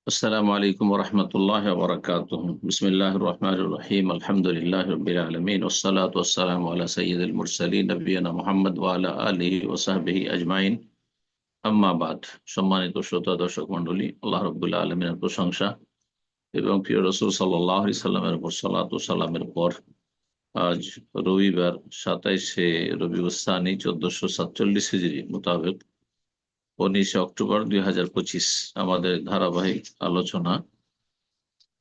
আসসালামু আলাইকুম ওরহমতুল্লাহ বরকাতুহ। বিসমিল্লাহির রহমানির রহিম। আলহামদুলিল্লাহি রাব্বিল আলামিন ওয়াসসালাতু ওয়াসসালামু আলা সাইয়্যিদিল মুরসালিন নবিয়িনা মুহাম্মদ ওয়া আলা আলিহি ওয়া সাহবিহি আজমাইন। আম্মা বাদ। সম্মানিত শ্রোতা দর্শক মণ্ডলী, আল্লাহ রাব্বুল আলামিনের প্রশংসা এবং প্রিয় রাসূল সাল্লাল্লাহু আলাইহি সাল্লামের উপর সালাত ও সালামের পর আজ রবিবার 27শে রবিউল সানি 1447 হিজরি মোতাবেক 19 অক্টোবর 2025 আমাদের ধারাবাহিক আলোচনা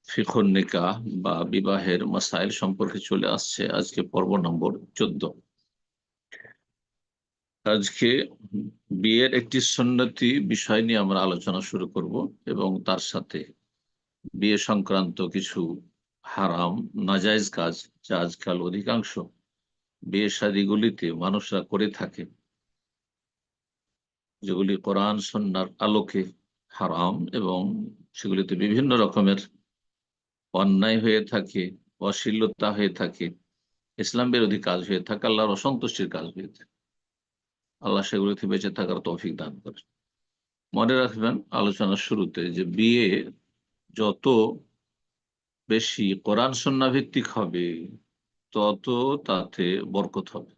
ফিকহুন নিকাহ বা বিবাহের মাসাইল সম্পর্কে চলে আসছে আজকে পর্ব নম্বর 14। আজকে বিয়ের একটি সুন্নতি বিষয় নিয়ে আমরা আলোচনা শুরু করব এবং তার সাথে বিয়ে সংক্রান্ত কিছু হারাম নাজায়েজ কাজ যা আজকাল অধিকাংশ বিয়ে শাদীগুলিতে মানুষরা করে থাকে, যেগুলি কোরআন সুন্নাহর আলোকে হারাম এবং সেগুলিতে বিভিন্ন রকমের অন্যায় হয়ে থাকে, অশ্লীলতা হয়ে থাকে, ইসলাম বিরোধী কাজ হয়ে থাকে, আল্লাহর অসন্তুষ্টির কাজ হয়ে থাকে। আল্লাহ সেগুলো থেকে বেঁচে থাকার তৌফিক দান করে। মনে রাখবেন আলোচনার শুরুতে যে বিয়ে যত বেশি কোরআন সুন্নাহ ভিত্তিক হবে তত তাতে বরকত হবে,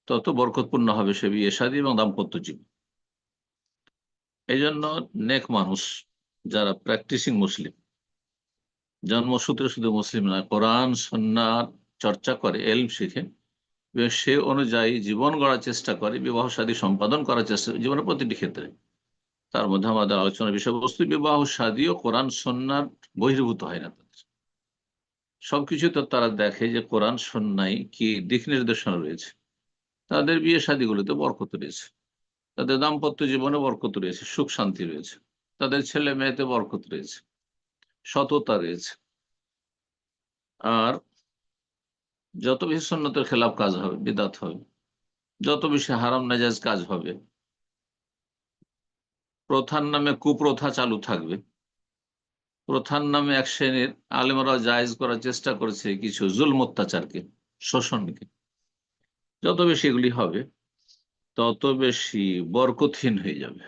তত বরকতপূর্ণ হবে সে বিয়ে শাদী এবং দাম্পত্য জীবন। এই জন্য নেক মানুষ যারা প্র্যাকটিসিং মুসলিম, জন্মসূত্রে শুধু মুসলিম নয়, কোরআন সুন্নাহ চর্চা করে, এলম শিখে এবং সে অনুযায়ী জীবন গড়ার চেষ্টা করে, বিবাহ শাদী সম্পাদন করার চেষ্টা করে জীবনের প্রতিটি ক্ষেত্রে। তার মধ্যে আমাদের আলোচনার বিষয়বস্তু বিবাহ শাদী ও কোরআন সুন্নাহর বহির্ভূত হয় না। তাদের সবকিছু তো তারা দেখে যে কোরআন সুন্নাহয় কি দিক নির্দেশনা রয়েছে, তাদের বিয়ে শাদীগুলোতে বরকত রয়েছে, তাদের দাম্পত্য জীবনে বরকত রয়েছে, সুখ শান্তি রয়েছে, তাদের ছেলে মেয়েতে বরকত রয়েছে, সততা রয়েছে। আর যত বেশি সুন্নতের খেলাফ কাজ হবে, বিদআত হবে, যত বেশি হারাম নাজায়েজ কাজ হবে, প্রথার নামে কুপ্রথা চালু থাকবে, প্রথার নামে এক শ্রেণীর আলেমরাও জায়েজ করার চেষ্টা করেছে কিছু জুলম অত্যাচারকে, শোষণকে, যত বেশি এগুলি হবে তত বেশি বরকতহীন হয়ে যাবে,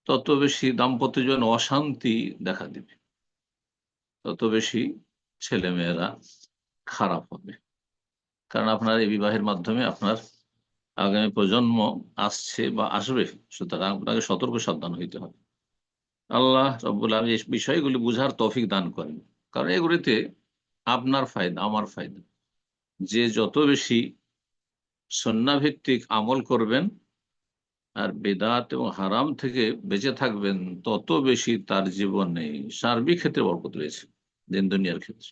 তত বেশি দাম্পত্য জীবন অশান্তি দেখা দিবে, তত বেশি ছেলে মেয়েরা খারাপ হবে। কারণ আপনার এই বিবাহের মাধ্যমে আপনার আগামী প্রজন্ম আসছে বা আসবে, সুতরাং আপনাকে সতর্ক সাবধান হইতে হবে। আল্লাহ রাব্বুল আলামিন এই বিষয়গুলি বুঝার তৌফিক দান করেন, কারণ এগুলিতে আপনার ফায়দা, আমার ফায়দা। যে যত বেশি সুন্নাহ ভিত্তিক আমল করবেন আর বেদাত এবং হারাম থেকে বেঁচে থাকবেন, তত বেশি তার জীবনে সার্বিক ক্ষেত্রে বরকত রয়েছে, দিন দুনিয়ার ক্ষেত্রে।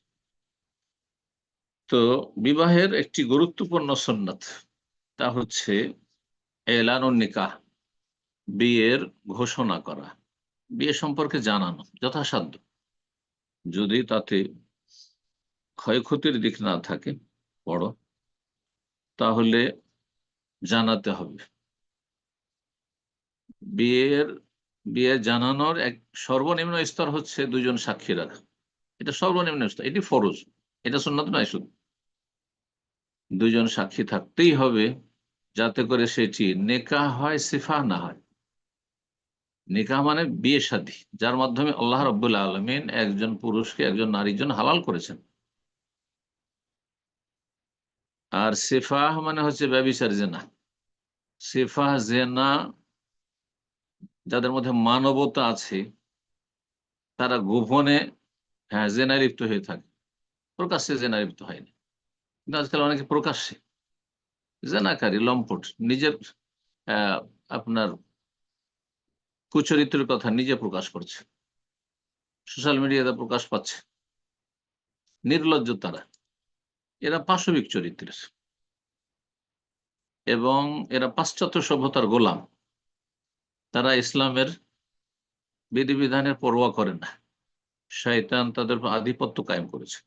তো বিবাহের একটি গুরুত্বপূর্ণ সুন্নাত তা হচ্ছে এলানুন নিকাহ, বিয়ের ঘোষণা করা, বিয়ে সম্পর্কে জানানো যথাসাধ্য। যদি তাতে ক্ষয়ক্ষতির দিক না থাকে বড়, তাহলে জানাতে হবে। বিয়ের বিয়ে জানানোর এক সর্বনিম্ন স্তর হচ্ছে দুজন সাক্ষী রাখা। এটা সর্বনিম্ন স্তর, এটি ফরজ, এটা সুন্নাত নয়। শুধু দুজন সাক্ষী থাকতেই হবে, যাতে করে সেটি নেকাহ হয়, সিফাহ না হয়। নিকাহ মানে বিয়ে শাদী, যার মাধ্যমে আল্লাহ রাব্বুল আলামিন একজন পুরুষকে একজন নারীর জন্য হালাল করেছেন। আর সিফাহ মানে হচ্ছে ব্যভিচার, জেনা। সিফাহ জেনা, যাদের মধ্যে মানবতা আছে তারা গোপনে, হ্যাঁ, জেনায় লিপ্ত হয়ে থাকে, প্রকাশ্যে জেনায় লিপ্ত হয়নি। কিন্তু আজকাল অনেকে প্রকাশ্যে জেনাকারী, লম্পট, নিজের আহ, আপনার কুচরিত্রের কথা নিজে প্রকাশ করছে, সোশ্যাল মিডিয়াতে প্রকাশ পাচ্ছে। নির্লজ্জ তারা, এরা পাশবিক চরিত্রের এবং এরা পাশ্চাত্য সভ্যতার গোলাম। তারা ইসলামের বিধিবিধানের পরোয়া করে না, শয়তান তাদের উপর আধিপত্য কায়েম করেছে।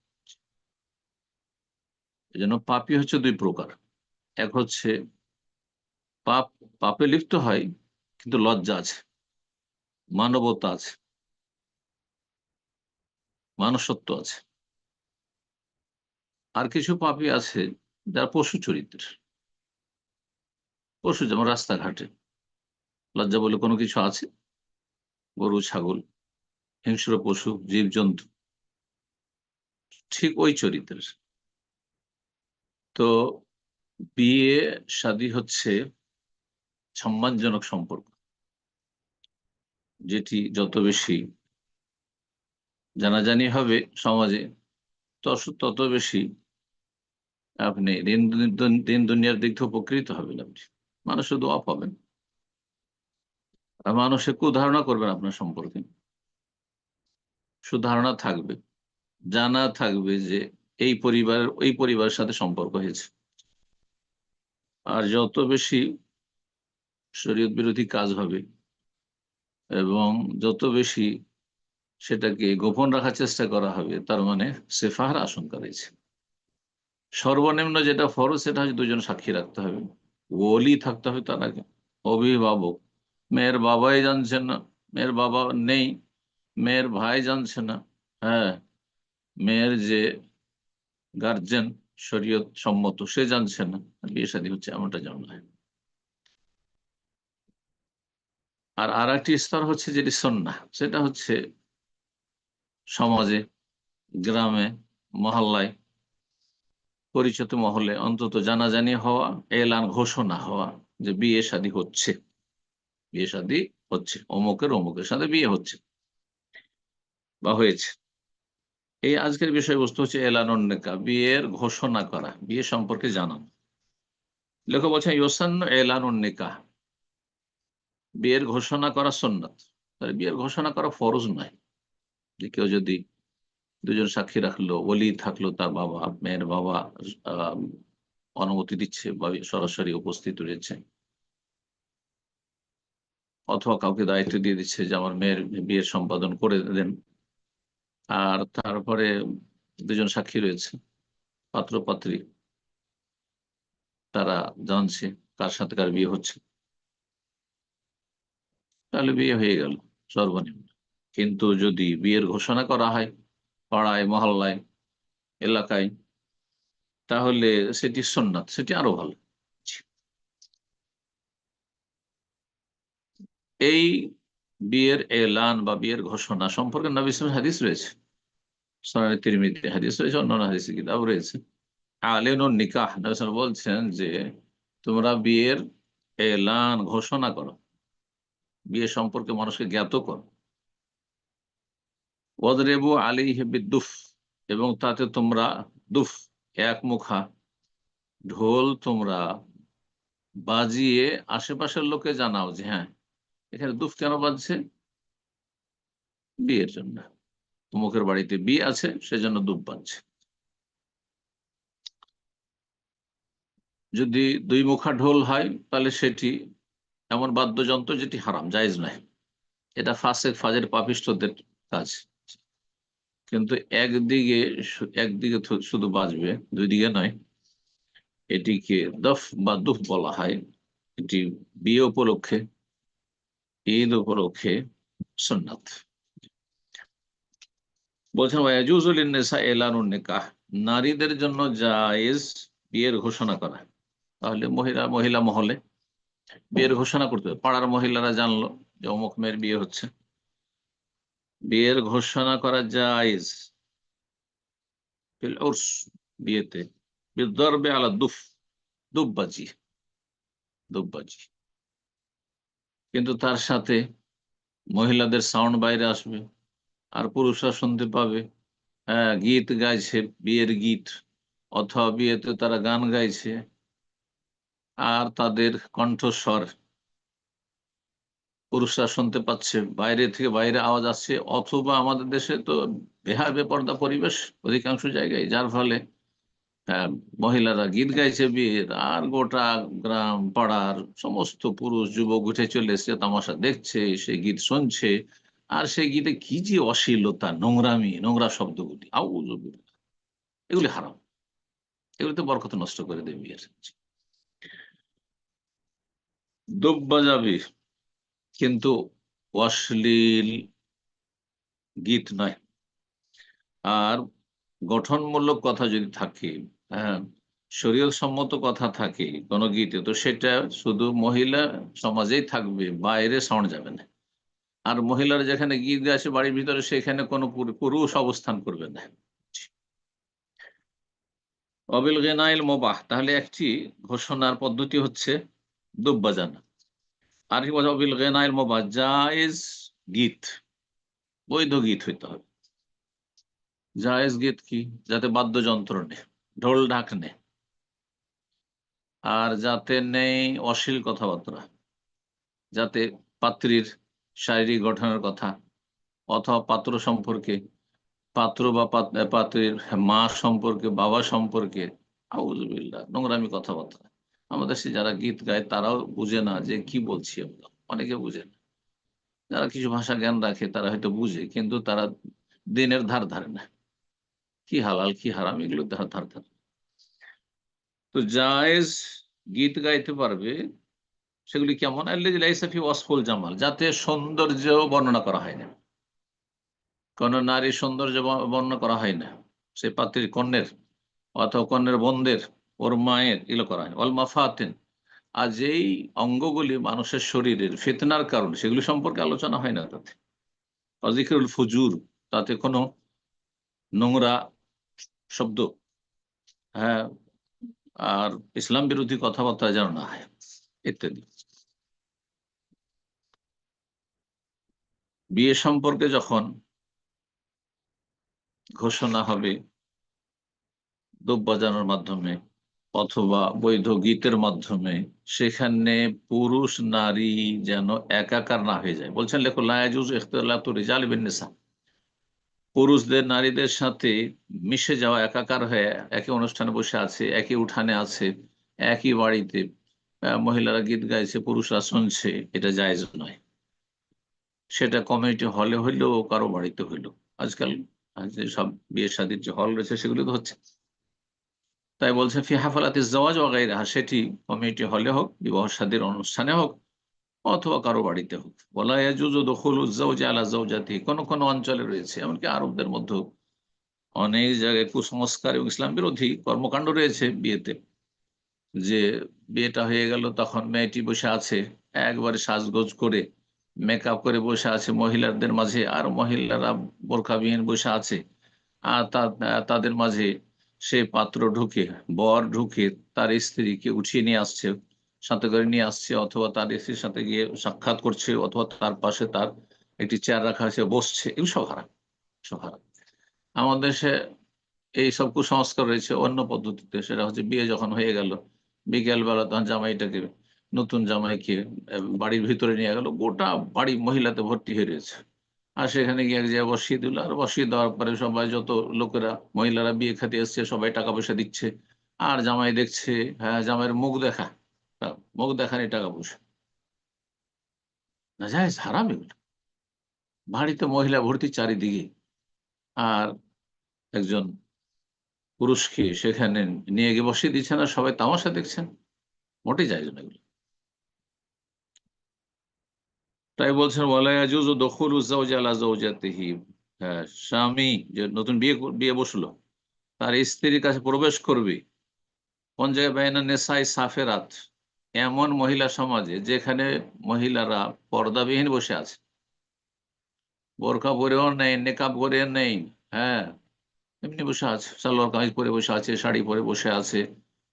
এজন্য পাপী হচ্ছে দুই প্রকার। এক হচ্ছে পাপ, পাপে লিপ্ত হয় কিন্তু লজ্জা আছে, মানবতা আছে, মানুষত্ব আছে। আর কিছু পাপী আছে যারা পশু চরিত্রের, পশু, যেমন রাস্তাঘাটে লজ্জা বলে কোনো কিছু আছে? গরু ছাগল, হিংস্র পশু, জীবজন্তু, ঠিক ওই চরিত্রের। তো বিয়ে শাদী হচ্ছে সম্মানজনক সম্পর্ক, যেটি যত বেশি জানাজানি হবে সমাজে, তত বেশি আপনি দিন দুনিয়ার দিক থেকে উপকৃত হবেন। আপনি মানুষের দোয়া পাবেন, আর মানুষের কুধারণা করবেন আপনার সম্পর্কে, সুধারণা থাকবে, জানা থাকবে যে এই পরিবারের ওই পরিবারের সাথে সম্পর্ক হয়েছে। আর যত বেশি শরীয়ত বিরোধী কাজ হবে এবং যত বেশি সেটাকে গোপন রাখার চেষ্টা করা হবে, তার মানে সেফাহার আশঙ্কা রয়েছে। সর্বনিম্ন যেটা ফরজ সেটা হচ্ছে দুজন সাক্ষী রাখতে হবে, ওলি থাকতে হবে তার আগে, অভিভাবক। মেয়ের বাবাই জানছে না, মেয়ের বাবা নেই, মেয়ের ভাই জানছে না, হ্যাঁ, মেয়ের যে গার্জেন শরীয়ত সম্মত সে জানছে না, বিয়ে শাদী হচ্ছে, এমনটা যেন হয়। আর একটি স্তর হচ্ছে যেটি সুন্নাহ, সেটা হচ্ছে সমাজে, গ্রামে, মহল্লায়, পরিচিত মহলে অন্তত জানাজানি হওয়া, এলান ঘোষণা হওয়া যে বিয়ে শাদী হচ্ছে, বিয়ে শাদী হচ্ছে, অমুকের অমুকের সাথে বিয়ে হচ্ছে বা হয়েছে। এই আজকের বিষয়বস্তু হচ্ছে এলানুন নিকাহ, বিয়ের ঘোষণা করা, বিয়ে সম্পর্কে জানানো। লেখক বলছেন ইউসান্ন এলানুন নিকাহ, বিয়ের ঘোষণা করা সুন্নাত। তাহলে বিয়ের ঘোষণা করা ফরজ নয়, যে কেউ যদি দুজন সাক্ষী রাখলো, ওলি থাকলো, তার বাবা, মেয়ের বাবা আহ, অনুমতি দিচ্ছে বা সরাসরি উপস্থিত রয়েছে, অথবা কাউকে দায়িত্ব দিয়ে দিচ্ছে যে আমার মেয়ের বিয়ের সম্পাদন করে দেন, আর তারপরে দুজন সাক্ষী রয়েছে, পাত্র পাত্রী, তারা জানছে কার সাথে কার বিয়ে হচ্ছে, তাহলে বিয়ে হয়ে গেল সর্বনিম্ন। কিন্তু যদি বিয়ের ঘোষণা করা হয় পাড়ায়, মহল্লায়, এলাকায়, তাহলে সেটি সুন্নাত, সেটি আরো ভালো। এই বিয়ের এলান বা বিয়ের ঘোষণা সম্পর্কে নবী সাল্লাল্লাহু আলাইহি হাদিস রয়েছে, সুনানে তিরমিজি হাদিস রয়েছে, অন্যান্য হাদিসের কিতাব রয়েছে। আলেনুন নিকাহ, নবী সাল্লাল্লাহু আলাইহি বলছেন যে তোমরা বিয়ের এলান ঘোষণা করো, বিয়ে সম্পর্কে মানুষকে জ্ঞাত করো। ওয়াদরিবু আলাইহি বিদ্দুফ, এবং তাতে তোমরা দুফ, এক মুখা ঢোল তোমরা বাজিয়ে আশেপাশের লোকে জানাও যে হ্যাঁ, এখানে দুফ কেন বাজছে, বিয়ের জন্য, অমুকের বাড়িতে বিয়ে আছে সেজন্য দুফ বাজছে। যদি দুই মুখা ঢোল হয় তাহলে সেটি এমন বাদ্যযন্ত্র যেটি হারাম, জায়েজ নয়, এটা ফাসেক ফাজের পাপিষ্ঠদের কাজ। কিন্তু একদিকে শুধু বাজবে, দুই দিকে নয়, এটিকে দফ বা দুফ বলা হয়। এটি বিয়ে উপলক্ষে, ঈদ উপলক্ষে সুন্নাত। বলছেন ওয়াজুজুল নিসা এলানুন নিকাহ, নারীদের জন্য জায়েজ বিয়ের ঘোষণা করা। তাহলে মহিলা মহিলা মহলে বিয়ের ঘোষণা করতে হবে, পাড়ার মহিলারা জানলো যে অমুক মেয়ের বিয়ে হচ্ছে, বিয়ের ঘোষণা করা জায়েজ ফিল উরস, বিয়েতে, বিদরবে আলা দুফ, দুববাজি, দুববাজি। কিন্তু তার সাথে মহিলাদের সাউন্ড বাইরে আসবে, আর পুরুষরা শুনতে পাবে, হ্যাঁ, গীত গাইছে, বিয়ের গীত, অথবা বিয়েতে তারা গান গাইছে, আর তাদের কণ্ঠস্বর পুরুষরা শুনতে পাচ্ছে, বাইরে থেকে বাইরে আওয়াজ আসছে। অথবা আমাদের দেশে তো বেপর্দা পরিবেশ অধিকাংশ জায়গায়, যার ফলে মহিলারা গীত গাইছে বিয়ের, আর গোটা গ্রাম পাড়ার সমস্ত পুরুষ যুবক উঠে চলে এসছে, তামাশা দেখছে, সে গীত শুনছে। আর সেই গীতে কি যে অশ্লীলতা, নোংরামি, নোংরা শব্দগুলি, আউযুবিল্লাহ, এগুলি হারাম, এগুলিতে বরকত নষ্ট করে দেবে বিয়ের। দুব বাজাবি, কিন্তু অশ্লীল গীত নয়। আর গঠনমূলক কথা যদি থাকে, হ্যাঁ, শরীয়ত সম্মত কথা থাকে কোন গীতে, তো সেটা শুধু মহিলা সমাজেই থাকবে, বাইরে সাউন্ড যাবে না। আর মহিলারা যেখানে গীত গাইছে বাড়ির ভিতরে, সেখানে কোনো পুরুষ অবস্থান করবে না। অবিল গেনাইল মোবাহ, তাহলে একটি ঘোষণার পদ্ধতি হচ্ছে দুব বাজানো। আর কি বলছে অবিল গেনাইল মোবাহ, জায়েজ গীত, বৈধ গীত হইতে হবে। জায়েজ গীত কি? যাতে বাদ্যযন্ত্র নেই, ঢোল ঢাক নেই, আর যাতে নেই অশ্লীল কথাবার্তা, যাতে পাত্রীর শারীরিক গঠনের কথা অথবা পাত্র সম্পর্কে, পাত্র বা পাত্রীর মা সম্পর্কে, বাবা সম্পর্কে আউযুবিল্লাহ নোংরামি কথাবার্তা। আমাদের সে যারা গীত গায় তারাও বুঝে না যে কি বলছি আমরা, অনেকে বুঝে না। যারা কিছু ভাষা জ্ঞান রাখে তারা হয়তো বুঝে, কিন্তু তারা দিনের ধার ধারে না, কি হালাল কি হারাম এগুলো ধার ধার ধারে। তো জায়েজ গীত গাইতে পারবে, সেগুলি কেমন? আল্লাযী লাইসা ফি ওয়াসফুল জামাল, যাতে সৌন্দর্য বর্ণনা করা হয় না, কোন নারীর সৌন্দর্য বর্ণনা করা হয় না, সে পাত্রীর কন্যের অথবা কন্যের বোনদের, ওর মায়ের, এগুলো করা হয়। অল মাফাতিন, আর যেই অঙ্গগুলি মানুষের শরীরের ফিতনার কারণ, সেগুলি সম্পর্কে আলোচনা হয় না তাতে। অজিকরুল ফুজুর, তাতে কোনো নোংরা শব্দ, হ্যাঁ, আর ইসলাম বিরোধী কথাবার্তা যেন না হয়, ইত্যাদি। বিয়ে সম্পর্কে যখন ঘোষণা হবে দোপ বাজানোর মাধ্যমে অথবা বৈধ গীতের মাধ্যমে, সেখানে পুরুষ নারী যেন একাকার না হয়ে যায়। বলছেন লেখো লা ইয়াজুজু ইখতিলাতু রিজাল বিন নিসা, পুরুষদের নারীদের সাথে মিশে যাওয়া, একাকার হয়ে একই অনুষ্ঠানে বসে আছে, একই উঠানে আছে, একই বাড়িতে মহিলারা গীত গাইছে, পুরুষরা শুনছে, এটা জায়েজ নয়। সেটা কমিউনিটি হলে হইলেও কারো বাড়িতে হইলো। আজকাল যে সব বিয়ে শাদীর যে হল রয়েছে সেগুলো তো হচ্ছে। তাই বলছে ফি হাফালাতি জাওয়াজ ওয়া গায়রিহা, সেটি কমিউনিটি হলে হোক, বিবাহ শাদীর অনুষ্ঠানে হোক, অথবা কারো বাড়িতে হোক। ওয়ালা ইয়াজুজু দুখুলু যাওজি আলা যাওজাতি, কোন কোন অঞ্চলে রয়েছে, এমনকি আরবদের মধ্যে অনেক জায়গায় কুসংস্কার এবং ইসলাম বিরোধী কর্মকাণ্ড রয়েছে বিয়েতে। যে বিয়েটা হয়ে গেল, তখন মেয়েটি বসে আছে একবারে সাজগোজ করে, মেকআপ করে বসে আছে মহিলাদের মাঝে, আর মহিলারা বোরখাবিহীন বসে আছে। আর তাদের মাঝে সে পাত্র ঢুকে, বর ঢুকে তার স্ত্রীকে উঠিয়ে নিয়ে আসছে, সাথে করে নিয়ে আসছে, অথবা তার স্ত্রীর সাথে গিয়ে সাক্ষাৎ করছে, অথবা তার পাশে তার একটি চেয়ার রাখা আছে, বসছে। এগুলো সব হারাম, সব হারাম। আমাদের দেশে এই সব কুসংস্কার রয়েছে অন্য পদ্ধতিতে। সেটা হচ্ছে বিয়ে যখন হয়ে গেল, বিকেল বেলা তখন জামাইটাকে, নতুন জামাইকে বাড়ির ভিতরে নিয়ে গেল, গোটা বাড়ি মহিলাতে ভর্তি হয়ে রয়েছে, আর সেখানে গিয়ে এক জায়গায় বসিয়ে দিল। আর বসিয়ে দেওয়ার পরে সবাই, যত লোকেরা মহিলারা বিয়ে খেতে এসছে, সবাই টাকা পয়সা দিচ্ছে, আর জামাই দেখছে, হ্যাঁ, জামাইয়ের মুখ দেখা, মুখ দেখানি টাকা পয়সা, না যায়, হারাম এগুলো। বাড়িতে মহিলা ভর্তি চারিদিকে, আর একজন পুরুষকে সেখানে নিয়ে গিয়ে বসিয়ে দিচ্ছেন, আর সবাই তামাশা দেখছেন, মোটেই যায় না এগুলো। তাই বলছেন ওয়ালা ইয়াজুজু দুখুলু যাওজি আলা যাওজাতিহি, হ্যাঁ, স্বামী যে নতুন বিয়ে বিয়ে বসলো, তার স্ত্রীর কাছে প্রবেশ করবে কোন জায়গায়? বাইনা নেসাই সাফেরাত, এমন মহিলা সমাজে যেখানে মহিলারা পর্দাবিহীন বসে আছে, বোরকা পরেও নেই, নেকাব করে নেই, হ্যাঁ, এমনি বসে আছে, সালোয়ার কামিজ পরে বসে আছে, শাড়ি পরে বসে আছে,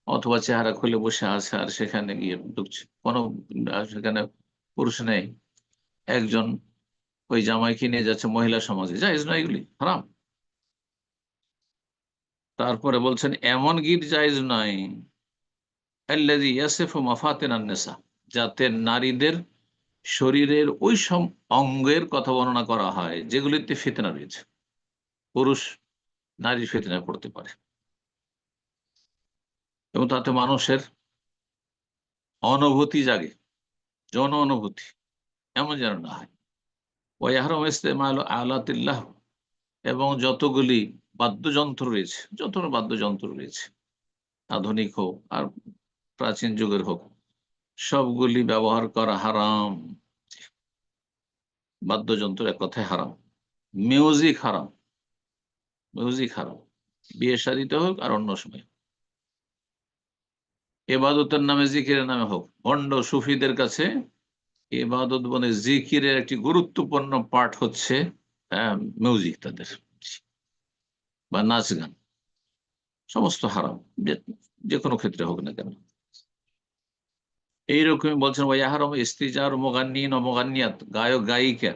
অথবা চেহারা খুলে বসে আছে, আর সেখানে গিয়ে ঢুকছে কোনো, সেখানে পুরুষ নেই, একজন ওই জামাইকে নিয়ে যাচ্ছে মহিলা সমাজে, জায়েজ নয়, এগুলি হারাম। তারপরে বলছেন এমন গীত জায়েজ নয় আল্লাযী ইয়াসিফু মাফাতিনান নিসা, যাতে নারীদের শরীরের ওই সব অঙ্গের কথা বর্ণনা করা হয় যেগুলিতে ফিতনা রয়েছে, পুরুষ নারী ফিতনায় পড়তে পারে, এবং তাতে মানুষের অনুভূতি জাগে, যৌন অনুভূতি, এমন যেন না হয়। ওয়াহরাম ইস্তেমাল আলাতিল্লাহ, এবং যতগুলি বাদ্যযন্ত্র রয়েছে, যত বাদ্যযন্ত্র রয়েছে, আধুনিক হোক আর প্রাচীন যুগের হোক, সবগুলি ব্যবহার করা হারাম। বাদ্যযন্ত্র এক কথায় হারাম। মিউজিক হারাম, মিউজিক হারাম, বিয়ে শাদীতে হোক আর অন্য সময়, এবাদতের নামে, জিকিরের নামে হোক, ভণ্ড সুফিদের কাছে ইবাদত মানে জিকিরের একটি গুরুত্বপূর্ণ পার্ট হচ্ছে মিউজিক, তাদের বা নাচ গান সমস্ত হারাম, যে যে কোনো ক্ষেত্রে হোক না কেন। এইরকমই বলছেন ভাই হারাম ইস্তিজার মোগান্নিন ও মোগান্নিয়াত, গায়ক গায়িকা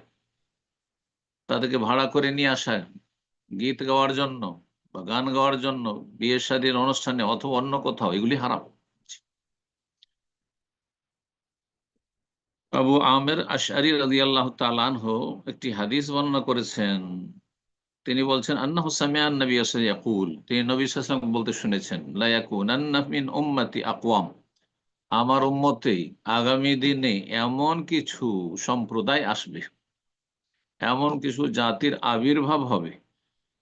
তাদেরকে ভাড়া করে নিয়ে আসা গীত গাওয়ার জন্য বা গান গাওয়ার জন্য বিয়ে শাদীর অনুষ্ঠানে অথবা অন্য কোথাও, এগুলি হারাম। আবু আমের আশআরী রাদিয়াল্লাহু তাআলা আনহু একটি হাদিস বর্ণনা করেছেন। তিনি বলছেন আন্নাহু সামিআ আন-নবী সাল্লাল্লাহু আলাইহি ওয়াসাল্লাম ইয়াকুল, তিনি নবী সাল্লাল্লাহু আলাইহি ওয়াসাল্লাম বলতে শুনেছেন, লা ইয়াকুনান্না মিন উম্মতি আকওয়াম, আমার উম্মতেই আগামী দিনে এমন কিছু সম্প্রদায় আসবে, এমন কিছু জাতির আবির্ভাব হবে,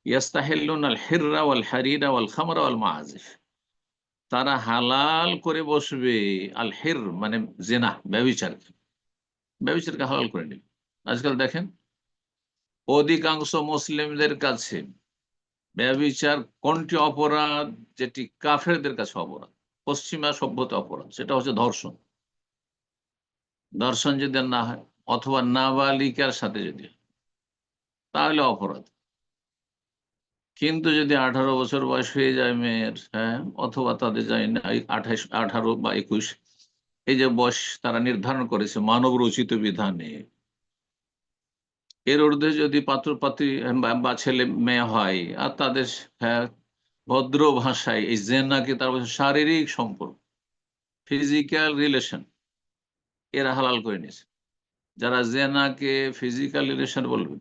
ইয়াস্তাহিল্লুনা আল হিররা ওয়াল হারিরা ওয়াল খামরা ওয়াল মাআজিফ, তারা হালাল করে বসবে আল হির মানে জেনা, ব্যভিচারকে, ব্যভিচারকে হালাল করে নেবে। আজকাল দেখেন অধিকাংশ মুসলিমদের কাছে ব্যভিচার কোনটি অপরাধ, যেটি কাফেরদের কাছে অপরাধ, পশ্চিমা সভ্যতা অপরাধ, সেটা হচ্ছে ধর্ষণ। ধর্ষণ যদি না হয় অথবা নাবালিকার সাথে যদি হয়, তাহলে অপরাধ। কিন্তু যদি 18 বছর বয়স হয়ে যায় মেয়ের, হ্যাঁ, অথবা তাদের যায় না 28, 18 বা 21, এই যে বয়স তারা নির্ধারণ করেছে মানব রচিত বিধানে, এর ঊর্ধ্বে যদি পাত্রপাত্রী বা ছেলে মেয়ে হয় আর তাদের, হ্যাঁ, ভদ্র ভাষায় এই জেনাকে তার শারীরিক সম্পর্ক, ফিজিক্যাল রিলেশন, এরা হালাল করে নিয়েছে। যারা জেনাকে ফিজিক্যাল রিলেশন বলবে,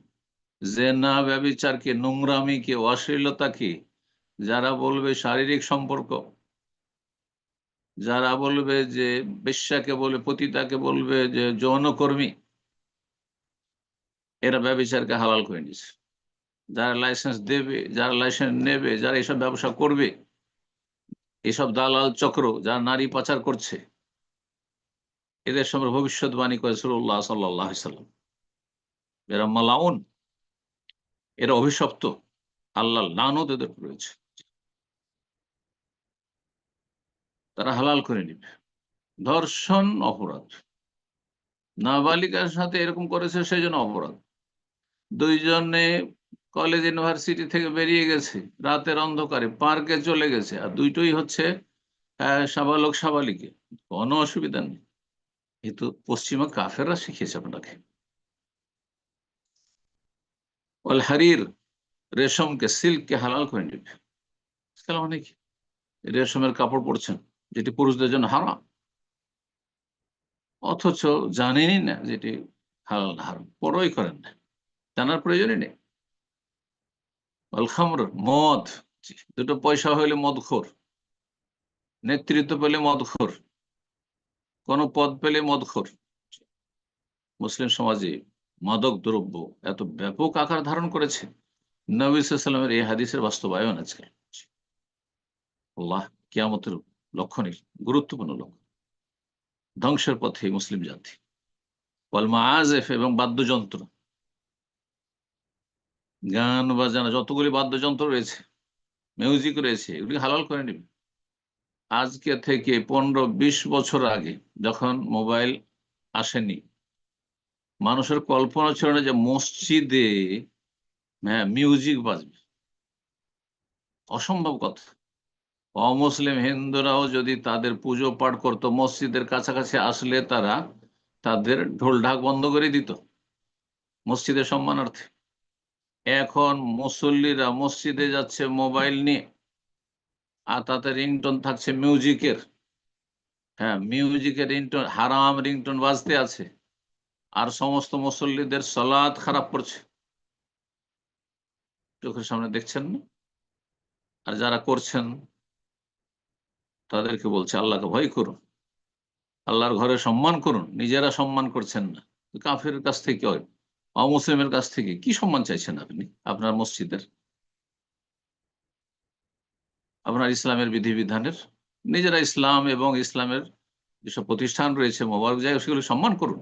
জেনা ব্যভিচারকে, নোংরামিকে, অশ্লীলতাকে, যারা বলবে শারীরিক সম্পর্ক, যারা বলবে যে বেশ্যাকে বলবে, পতিতাকে বলবে যে যৌনকর্মী, এরা ব্যভিচারকে হালাল করে নিয়েছে। যারা লাইসেন্স দেবে, যারা লাইসেন্স নেবে, যারা এসব ব্যবসা করবে, এসব দালাল চক্র যারা নারী পাচার করছে, এদের সম্পর্কে ভবিষ্যৎবাণী করে রাসূলুল্লাহ সাল্লাল্লাহু আলাইহি ওয়াসাল্লাম, এরা মালাউন, এরা অভিশপ্ত, আল্লাহর লানত এদের উপর রয়েছে, তারা হালাল করে নিবে। ধর্ষণ অপরাধ, নাবালিকার সাথে এরকম করেছে সেই জন্য অপরাধ। দুইজনে কলেজ ইউনিভার্সিটি থেকে বেরিয়ে গেছে, রাতের অন্ধকারে পার্কে চলে গেছে, আর দুইটোই হচ্ছে সাবালক সাবালিকে, কোনো অসুবিধা নেই। কিন্তু পশ্চিমা কাফেররা শিখিয়েছে আপনাকে। ওয়াল হারির, রেশমকে, সিল্ককে হালাল করে নেবে। আজকাল অনেক রেশমের কাপড় পরছেন, যেটি পুরুষদের জন্য হারাম, অথচ জানেনই না যেটি হালাল না হারাম, পরোই করেন না, জানার প্রয়োজনই নেই। ওয়াল খামর, মদ, দুটো পয়সা হইলে মদখোর, নেতৃত্ব পেলে মদখোর, কোন পদ পেলে মদখোর। মুসলিম সমাজে মাদক দ্রব্য এত ব্যাপক আকার ধারণ করেছে, নবী সাল্লাল্লাহু আলাইহি ওয়াসাল্লামের এই হাদিসের বাস্তবায়ন আজকে আল্লাহ কিয়ামতের লক্ষণের গুরুত্বপূর্ণ লক্ষ্য, ধ্বংসের পথে মুসলিম জাতি। ওয়াল মাআজিফ, এবং বাদ্যযন্ত্র, গান বাজানা যতগুলি বাদ্যযন্ত্র রয়েছে, মিউজিক রয়েছে, এগুলি হালাল করে নিবে। আজকে থেকে 15-20 বছর আগে যখন মোবাইল আসেনি, মানুষের কল্পনা ছিল না যে মসজিদে, হ্যাঁ, মিউজিক বাজবে, অসম্ভব কথা। অমুসলিম হিন্দুরাও যদি তাদের পুজো পাঠ করতো, মসজিদের কাছাকাছি আসলে তারা তাদের ঢোল ঢাক বন্ধ করে দিত মসজিদের সম্মানার্থে। এখন মুসল্লিরা মসজিদে যাচ্ছে মোবাইল নিয়ে, আর তাতে রিংটোন থাকছে মিউজিকের, হ্যাঁ, মিউজিকের রিংটোন, হারাম রিংটোন বাজতে আছে, আর সমস্ত মুসল্লিদের সালাত খারাপ করছে, চোখের সামনে দেখছেন না? আর যারা করছেন তাদেরকে বলছে আল্লাহকে ভয় করুন, আল্লাহর ঘরে সম্মান করুন, নিজেরা সম্মান করছেন না, কাফের কাছ থেকে, অমুসলিমের কাছ থেকে কি সম্মান চাইছেন আপনি? আপনার মসজিদের, আপনার ইসলামের বিধিবিধানের, নিজেরা ইসলাম এবং ইসলামের যেসব প্রতিষ্ঠান রয়েছে, মোবারক জায়গা, সেগুলো সম্মান করুন।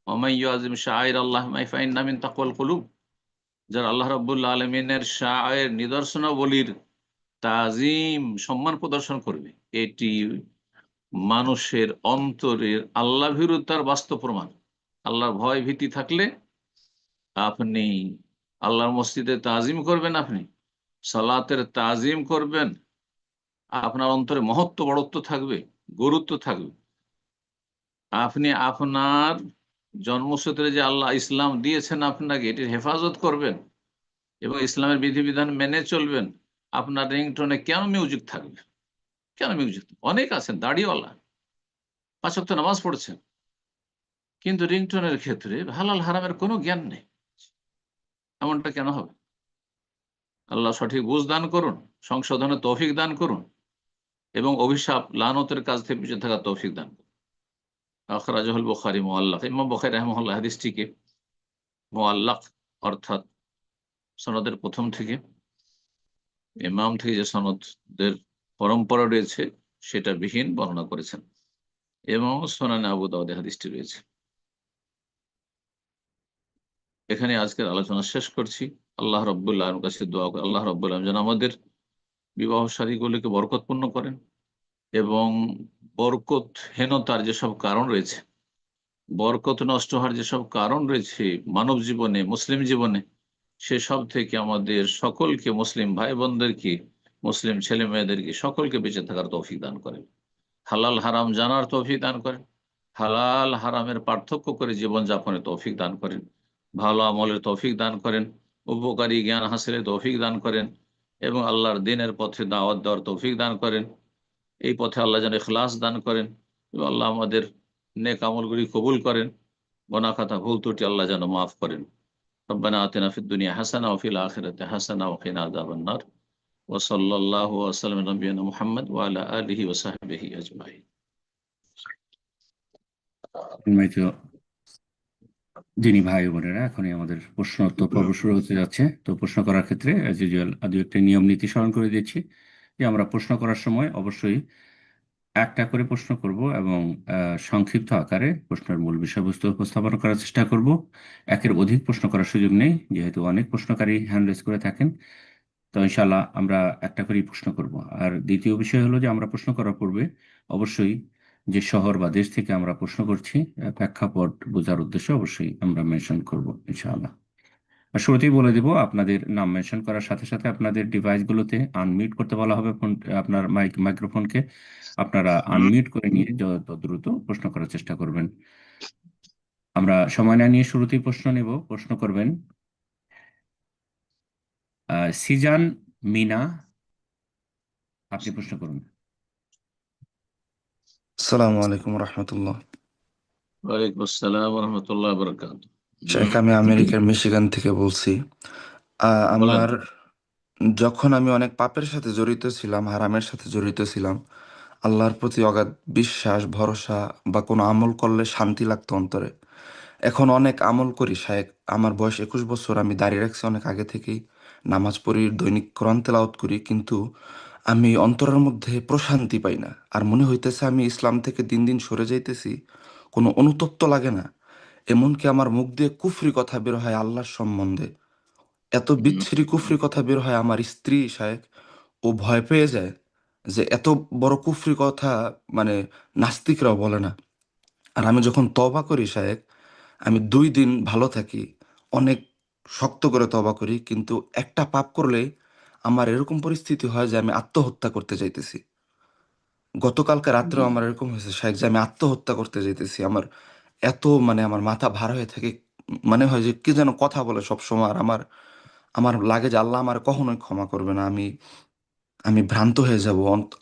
ওমাই ইউআযিম শাআইর আল্লাহ ফাইন্নাহা মিন তাকওয়াল কুলুব, যারা আল্লাহ রাব্বুল আলামিনের শাআইর, নিদর্শনাবলীর তাজিম, সম্মান প্রদর্শন করবে, এটি মানুষের অন্তরের আল্লাহ ভীরুতার বাস্তব প্রমাণ। আল্লাহর ভয় ভীতি থাকলে আপনি আল্লাহর মসজিদে তাজিম করবেন, আপনি সালাতের তাজিম করবেন, আপনার অন্তরে মহত্ব বড়ত্ব থাকবে, গুরুত্ব থাকবে। আপনি আপনার জন্মসূত্রে যে আল্লাহ ইসলাম দিয়েছেন আপনাকে, এটির হেফাজত করবেন এবং ইসলামের বিধিবিধান মেনে চলবেন। আপনার রিংটোনে কেন মিউজিক থাকবে? কেন মিউজিক? অনেক আছেন দাড়িওয়ালা, 5 ওয়াক্ত নামাজ পড়ছেন, কিন্তু রিংটোনের ক্ষেত্রে হালাল হারামের কোনো জ্ঞান নেই। এমনটা কেন হবে? আল্লাহ সঠিক বুঝ দান করুন, সংশোধনের তৌফিক দান করুন এবং অভিশাপ লানতের কাজ থেকে বেঁচে থাকার তৌফিক দান করুন। আখরাজাহুল বুখারী মুআল্লাক। ইমাম বুখারী রাহিমাহুল্লাহ হাদিসটিকে মুআল্লাক অর্থাৎ সনদের প্রথম থেকে ইমাম থেকে যে সনদের পরম্পরা রয়েছে সেটা বিহীন বর্ণনা করেছেন এবং সুনানে আবু দাউদে হাদিসটি রয়েছে। এখানে আজকের আলোচনা শেষ করছি। আল্লাহ রাব্বুল আলামিনের কাছে দোয়া করি, আল্লাহ রাব্বুল আলামিন যেন আমাদের বিবাহ শাদীগুলিকে বরকতপূর্ণ করেন এবং বরকতহীনতার যেসব কারণ রয়েছে, বরকত নষ্ট হওয়ার যেসব কারণ রয়েছে মানব জীবনে, মুসলিম জীবনে, সেসব থেকে আমাদের সকলকে, মুসলিম ভাই বোনদেরকে, মুসলিম ছেলে মেয়েদেরকে সকলকে বেঁচে থাকার তৌফিক দান করেন। হালাল হারাম জানার তৌফিক দান করেন, হালাল হারামের পার্থক্য করে জীবন যাপনের তৌফিক দান করেন, ভালো আমলের তৌফিক দান করেন, উপকারী জ্ঞান হাসিলের তৌফিক দান করেন এবং আল্লাহর দ্বীনের পথে দাওয়াত দেওয়ার তৌফিক দান করেন। এই পথে আল্লাহ যেন ইখলাস দান করেন এবং আল্লাহ আমাদের নেক আমলগুলি কবুল করেন। গুনাহ খাতা ভুল ত্রুটি আল্লাহ যেন মাফ করেন। রব্বানা আতিনা ফিদ দুনিয়া হাসানা ওয়া ফিল আখিরাতি হাসানা ওয়া কিনা আযাবান নার। ওয়া সাল্লাল্লাহু ওয়া সাল্লামা আলা নবিয়িনা মুহাম্মদ ওয়া আলা আলিহি ওয়া সাহবিহি আজমাইন। সম্মানিত দিনী ভাই বোনেরা, এখনই আমাদের প্রশ্ন উত্তর পর্ব শুরু হতে যাচ্ছে। তো প্রশ্ন করার ক্ষেত্রে অ্যাজ ইউজুয়াল আদৌ একটা নিয়ম নীতি স্মরণ করে দিচ্ছি যে আমরা প্রশ্ন করার সময় অবশ্যই একটা করে প্রশ্ন করব এবং সংক্ষিপ্ত আকারে প্রশ্নের মূল বিষয়বস্তু উপস্থাপন করার চেষ্টা করব। একের অধিক প্রশ্ন করার সুযোগ নেই, যেহেতু অনেক প্রশ্নকারী হ্যান্ড রেজ করে থাকেন। তো ইনশাল্লাহ আমরা একটা করেই প্রশ্ন করব। আর দ্বিতীয় বিষয় হলো যে আমরা প্রশ্ন করার পূর্বে অবশ্যই যে শহর বা দেশ থেকে আমরা প্রশ্ন করছি প্রেক্ষাপট বোঝার উদ্দেশ্যে অবশ্যই আমরা মেনশন করব ইনশাআল্লাহ। আর শুরুতেই বলে দেব, আপনাদের নাম মেনশন করার সাথে সাথে আপনাদের ডিভাইসগুলোতে আনমিউট করতে বলা হবে ফোন, আপনার মাইক্রোফোনকে আপনারা আনমিউট করে নিয়ে যত দ্রুত প্রশ্ন করার চেষ্টা করবেন। আমরা সময় না নিয়ে শুরুতেই প্রশ্ন নেব। প্রশ্ন করবেন সিজান মিনা। আপনি প্রশ্ন করুন। আসসালামু আলাইকুম রহমতুল্লাহ। ওয়ালাইকুম আসসালাম ওয়া রাহমাতুল্লাহি ওয়া বারাকাতুহু। শেখ, আমি আমেরিকার মিশিগান থেকে বলছি। বলেন। আমার যখন আমি অনেক পাপের সাথে জড়িত ছিলাম, হারামের সাথে জড়িত ছিলাম, আল্লাহর প্রতি অগাধ বিশ্বাস ভরসা বা কোনো আমল করলে শান্তি লাগতো অন্তরে। এখন অনেক আমল করি শেখ, আমার বয়স 21 বছর, আমি দাঁড়িয়ে রাখছি অনেক আগে থেকেই, নামাজ পড়ি, দৈনিক কোরআন তেলাওয়াত করি, কিন্তু আমি অন্তরের মধ্যে প্রশান্তি পাই না। আর মনে হইতেছে আমি ইসলাম থেকে দিন দিন সরে যাইতেছি, কোনো অনুতপ্ত লাগে না। এমনকি আমার মুখ দিয়ে কুফরি কথা বের হয় আল্লাহর সম্বন্ধে, এত বিচ্ছিরি কুফরি কথা বের হয়। আমার স্ত্রী শায়েখ, ও ভয় পেয়ে যায় যে এত বড় কুফরি কথা মানে নাস্তিকরাও বলে না। আর আমি যখন তওবা করি শায়েখ, আমি 2 দিন ভালো থাকি, অনেক শক্ত করে তওবা করি, কিন্তু একটা পাপ করলেই আমার এরকম পরিস্থিতি হয় যে আমি আত্মহত্যা করতে চাইতেছি। গতকালকে রাত্রেও আমার এরকম হয়েছে শায়েখ যে আমি আত্মহত্যা করতে চাইতেছি। আমার এত মানে আমার মাথা ভার হয়ে থাকে, মানে হয় যে কি যেন কথা বলে সব সময়। আর আমার আমার লাগে যে আল্লাহ আমার কখনোই ক্ষমা করবে না, আমি আমি ভ্রান্ত হয়ে যাব,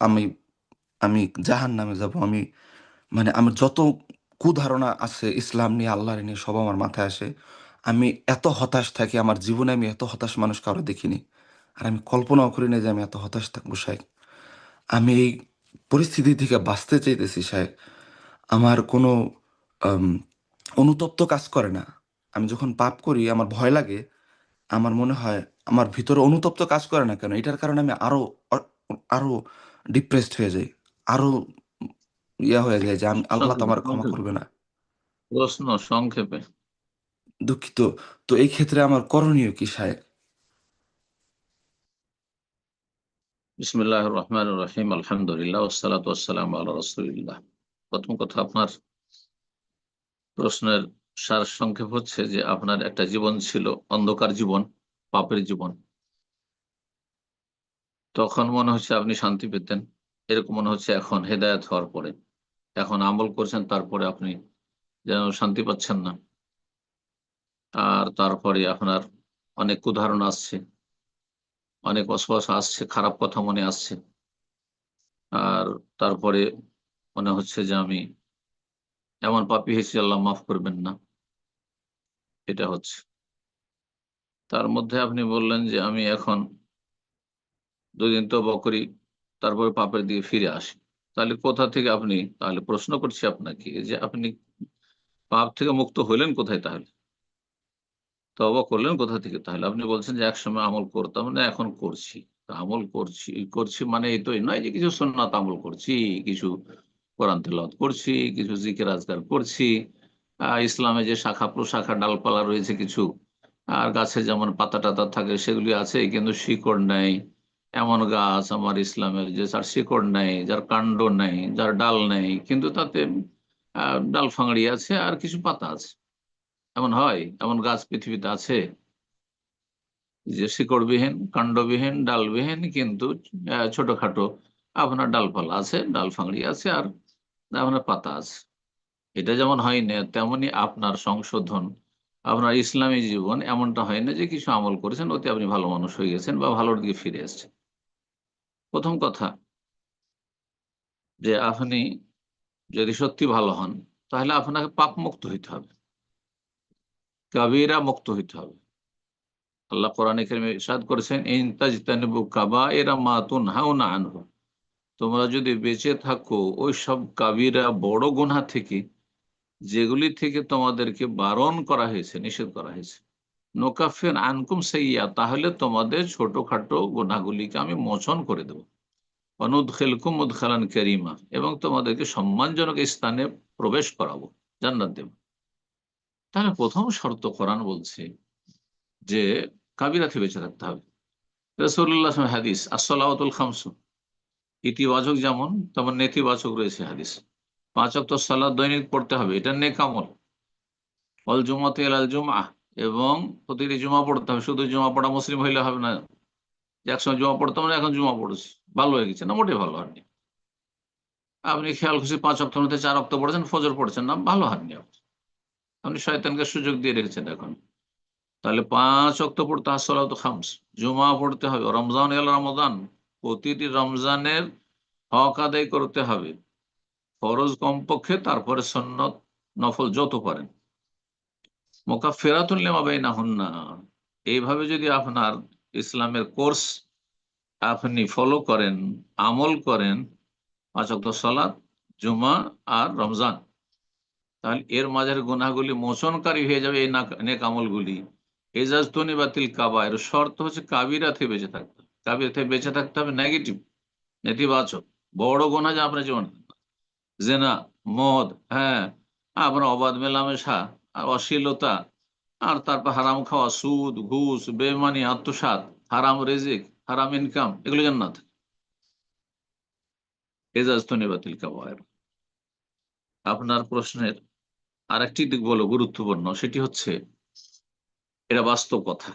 আমি আমি জাহান নামে যাব। আমি মানে আমার যত কুধারণা আছে ইসলাম নিয়ে, আল্লাহর নিয়ে, সব আমার মাথায় আসে। আমি এত হতাশ থাকি, আমার জীবনে আমি এত হতাশ মানুষ কারো দেখিনি। আর আমি কল্পনাও করি না যে আমি এত হতাশ থাকবো শায়েখ। আমি এই পরিস্থিতি থেকে বাঁচতে চাইতেছি শায়েখ। আমার কোনো আম, অনুতপ্ত কাজ করে না। আমি যখন পাপ করি আমার ভয় লাগে। আমার মনে হয় আমার ভিতরে অনুতপ্ত কাজ করে না কেন, এটার কারণে আমি আরো আরো ডিপ্রেসড হয়ে যাই, আরো ইয়া হয়ে যায় যে আমি আল্লাহ তো সংক্ষেপে আমার ক্ষমা সংক্ষেপে করবে না। প্রশ্ন সংক্ষেপে। দুঃখিত। তো এই ক্ষেত্রে আমার করণীয় কি সাহেব? বিসমিল্লাহির রহমানির রহিম, আলহামদুলিল্লাহ ওয়াসসালাতু ওয়াসসালামু আলা রাসূলিল্লাহ। প্রথম কথা, আপনার প্রশ্নের সারসংক্ষেপ হচ্ছে যে আপনার একটা জীবন ছিল, অন্ধকার জীবন, পাপের জীবন। তখন মনে হচ্ছে আপনি শান্তি পেতেন, এরকম মনে হচ্ছে এখন হেদায়েত হওয়ার পরে। এখন আমল করছেন, তারপরে আপনি যেন শান্তি পাচ্ছেন না। আর তারপরে আপনার অনেক উদাহরণ আসছে, অনেক ওয়াসওয়াস আসছে, খারাপ কথা মনে আসছে। আর তারপরে মনে হচ্ছে যে আমি এমন পাপী হয়েছি, আল্লাহ মাফ করবেন না, এটা হচ্ছে। তার মধ্যে আপনি বললেন যে আমি এখন 2 দিন তওবা করি, তারপরে পাপের দিকে ফিরে আসি। তাহলে কোথা থেকে আপনি, তাহলে প্রশ্ন করছি আপনাকে যে আপনি পাপ থেকে মুক্ত হইলেন কোথায় তাহলে? তওবা করলেন কোথা থেকে তাহলে? আপনি বলছেন যে একসময় আমল করতাম না, এখন করছি। তা আমল করছি করছি মানে এই তো নয় যে কিছু সুন্নাত আমল করছি, কিছু কোরআন তেলাওয়াত করছি, কিছু জিকির আজকার করছি। ইসলামে যে শাখা প্রশাখা ডালপালা রয়েছে কিছু, আর গাছে যেমন পাতা টাতা থাকে সেগুলি আছে, কিন্তু শিকড় নেই। এমন গাছ আমার ইসলামের যে যার শিকড় নেই, যার কাণ্ড নেই, যার ডাল নেই, কিন্তু তাতে ডাল ফাংড়ি আছে আর কিছু পাতা আছে। এমন হয়? এমন গাছ পৃথিবীতে আছে যে শিকড়বিহীন, কাণ্ডবিহীন, ডালবিহীন, কিন্তু ছোটখাটো আপনার ডালপালা আছে, ডাল ফাংড়ি আছে, আর আপনার পাতা আছে। এটা যেমন হয় না, তেমনি আপনার সংশোধন, আপনার ইসলামী জীবন এমনটা হয় না যে কিছু আমল করেছেন, ওতে আপনি ভালো মানুষ হয়ে গেছেন বা ভালোর দিকে ফিরে এসেছেন। প্রথম কথা, যে আপনি যদি সত্যি ভালো হন, তাহলে আপনাকে পাপ মুক্ত হইতে হবে, কাবীরা মুক্ত হইতে হবে। আল্লাহ কোরআনে কারিমে ইরশাদ করেছেন, ইন তাজতানিবু কাবাইরা মা তুনহাউনা আনহু। তোমরা যদি বেঁচে থাকো ওই সব কাবীরা বড় গুনাহ থেকে, যেগুলি থেকে তোমাদেরকে বারণ করা হয়েছে, নিষেধ করা হয়েছে, নুকাফির আনকুম সাইয়্যা, তাহলে তোমাদের ছোটখাটো গুনাহগুলিকে আমি মোচন করে দেব। অনুদখিলকুম মুদখালান কারীমা, এবং তোমাদেরকে সম্মানজনক স্থানে প্রবেশ করাবো, জান্নাত দেব। তাহলে প্রথম শর্ত কোরআন বলছে যে কাবিরা থেকে বেঁচে থাকতে হবে। রাসূলুল্লাহ সাল্লাল্লাহু আলাইহি ওয়াসাল্লাম হাদিস, as-সালাওয়াতুল খামসু, ইতিবাচক যেমন তেমন নেতিবাচক রয়েছে হাদিস। 5 ওয়াক্ত সালাত দৈনিক পড়তে হবে, এটা নেক আমল। ওয়াল জুমাতু ইলাল জুমআহ, এবং প্রতিটি জুমা পড়তে হবে। শুধু জুমা পড়া মুসলিম হইলে হবে না, যে একসময় জুমা পড়তাম না, এখন জুমা পড়েছি, ভালো হয়ে গেছে না? মোটেই ভালো হননি। আপনি খেয়াল খুশি 5 ওয়াক্তের মধ্যে 4 ওয়াক্ত পড়েছেন, ফজর পড়ছেন না, ভালো হননি আপনি। আপনি শয়তানকে সুযোগ দিয়ে রেখেছেন এখন। তাহলে 5 ওয়াক্ত পড়তে হয়, সালাতু খামস। জুমা পড়তে হবে, রমজান এল রমাদান, প্রতিটি রমজানের হক আদায় করতে হবে। ফরজ কমপক্ষে, তারপরে সুন্নত নফল যত পারেন। মুকাফফিরাতুন লিমা বাইনাহুন্না, এইভাবে যদি আপনার ইসলামের কোর্স আপনি ফলো করেন, আমল করেন, 5 ওয়াক্ত সালাত, জুমা আর রমজান, তাহলে এর মাঝের গুনাহগুলি মোচনকারী হয়ে যাবে এই নেক আমলগুলি। এজাজতনিবাতিল কাবায়ের, শর্ত হচ্ছে কাবিরা থেকে বেঁচে থাকতে হবে। কাবিরা থেকে বেঁচে থাকতে হবে, নেগেটিভ, নেতিবাচক বড় গুনাহ যা আপনার জীবনে, জেনা, মদ, হ্যাঁ, আপনার অবাধ মেলামেশা আর অশ্লীলতা, আর তারপর হারাম খাওয়া, সুদ, ঘুষ, বেইমানি, আত্মসাৎ, হারাম রিজিক, হারাম ইনকাম, এগুলো জান্নাত। এজাজতনিবাতিল কাবায়ের। আপনার প্রশ্নের আরেকটি দিক বলো গুরুত্বপূর্ণ, সেটি হচ্ছে, এটা বাস্তব কথা,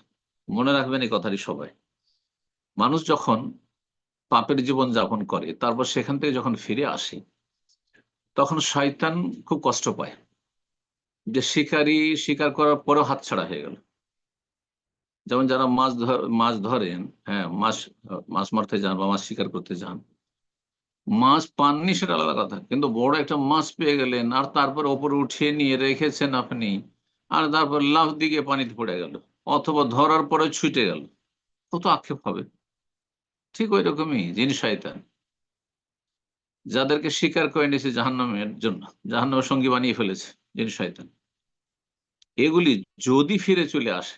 মনে রাখবেন এই কথাটি সবাই। মানুষ যখন পাপের জীবন যাপন করে, তারপর সেখান থেকে যখন ফিরে আসে, তখন শয়তান খুব কষ্ট পায় যে শিকারী শিকার করার পরেও হাতছাড়া হয়ে গেল। যেমন যারা মাছ ধরেন, হ্যাঁ, মাছ মাছ মারতে যান বা মাছ শিকার করতে যান, মাছ পাননি সেটা আলাদা কথা, কিন্তু বড় একটা মাছ পেয়ে গেলেন, আর তারপর ওপরে উঠিয়ে নিয়ে রেখেছেন আপনি, আর তারপর লাফ দিয়ে পানিতে পড়ে গেল, অথবা ধরার পরে ছুটে গেল, কত আক্ষেপ হবে। ঠিক ওই রকমই জিনিস শয়তান, যাদেরকে স্বীকার করে নিয়েছে জাহান্নামের জন্য, জাহান্নামের সঙ্গী বানিয়ে ফেলেছে জিনিস শয়তান, এগুলি যদি ফিরে চলে আসে,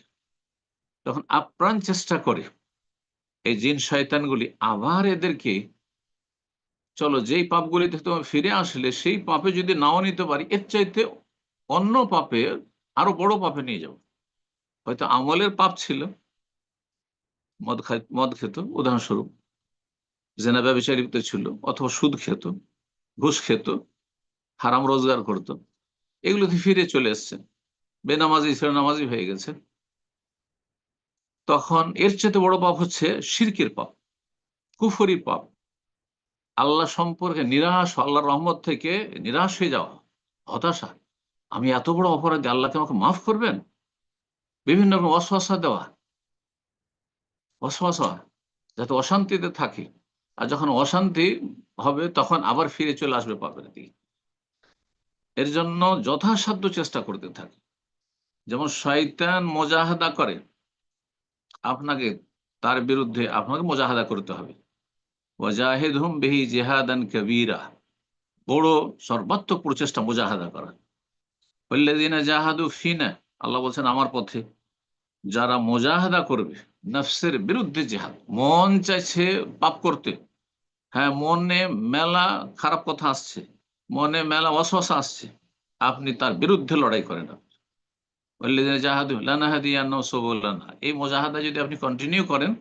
তখন আপ্রাণ চেষ্টা করে এই জিন শয়তানগুলি আবার এদেরকে, চলো যেই পাপগুলিতে তোমার ফিরে আসলে সেই পাপে যদি নাও নিতে পারি, এর চাইতে অন্য পাপে, আরো বড় পাপে নিয়ে যাবো। হয়তো আমলের পাপ ছিল, মদ খেত উদাহরণস্বরূপ, জেনা ব্যভিচার লিপ্ত ছিল, অথবা সুদ খেত, ঘুষ খেত, হারাম রোজগার করত, এগুলোতে ফিরে চলে এসছে। বেনামাজি ছেলে নামাজি হয়ে গেছে, তখন এর চেয়ে বড় পাপ হচ্ছে শিরকের পাপ, কুফরি পাপ, আল্লাহ সম্পর্কে নিরাশ, আল্লাহর রহমত থেকে নিরাশ হয়ে যাওয়া, হতাশা, আমি এত বড় অপরাধী, আল্লাহকে আমাকে মাফ করবেন, বিভিন্ন রকম ওয়াসওয়াসা দেওয়া, ওয়াসওয়াসা, যাতে অশান্তিতে থাকি, আর যখন অশান্তি হবে তখন আবার ফিরে চলে আসবে পাপের দিকে। এর জন্য যথাসাধ্য চেষ্টা করতে থাকি। যেমন শয়তান মুজাহাদা করে, আপনাকে তার বিরুদ্ধে আপনাকে মুজাহাদা করতে হবে। ওয়াজাহিদহুম বিহি জিহাদান কাবীরা, বড় সর্বাত্মক প্রচেষ্টা মুজাহাদা করা। ওয়াল্লাযীনা জাহাদু ফিনা, আল্লাহ বলছেন আমার পথে যারা মুজাহাদা করবে, নফসের বিরুদ্ধে জিহাদ, মন চাইছে পাপ করতে, হ্যাঁ মনে মেলা খারাপ কথা আসছে, মনে মেলা ওয়াসওয়াসা আসছে, আপনি তার বিরুদ্ধে লড়াই করেন। ওয়াল্লাযীনা জাহাদু লানাহদিয়ান্নাহুম সুবুলানা, এই মুজাহাদা যদি আপনি কন্টিনিউ করেন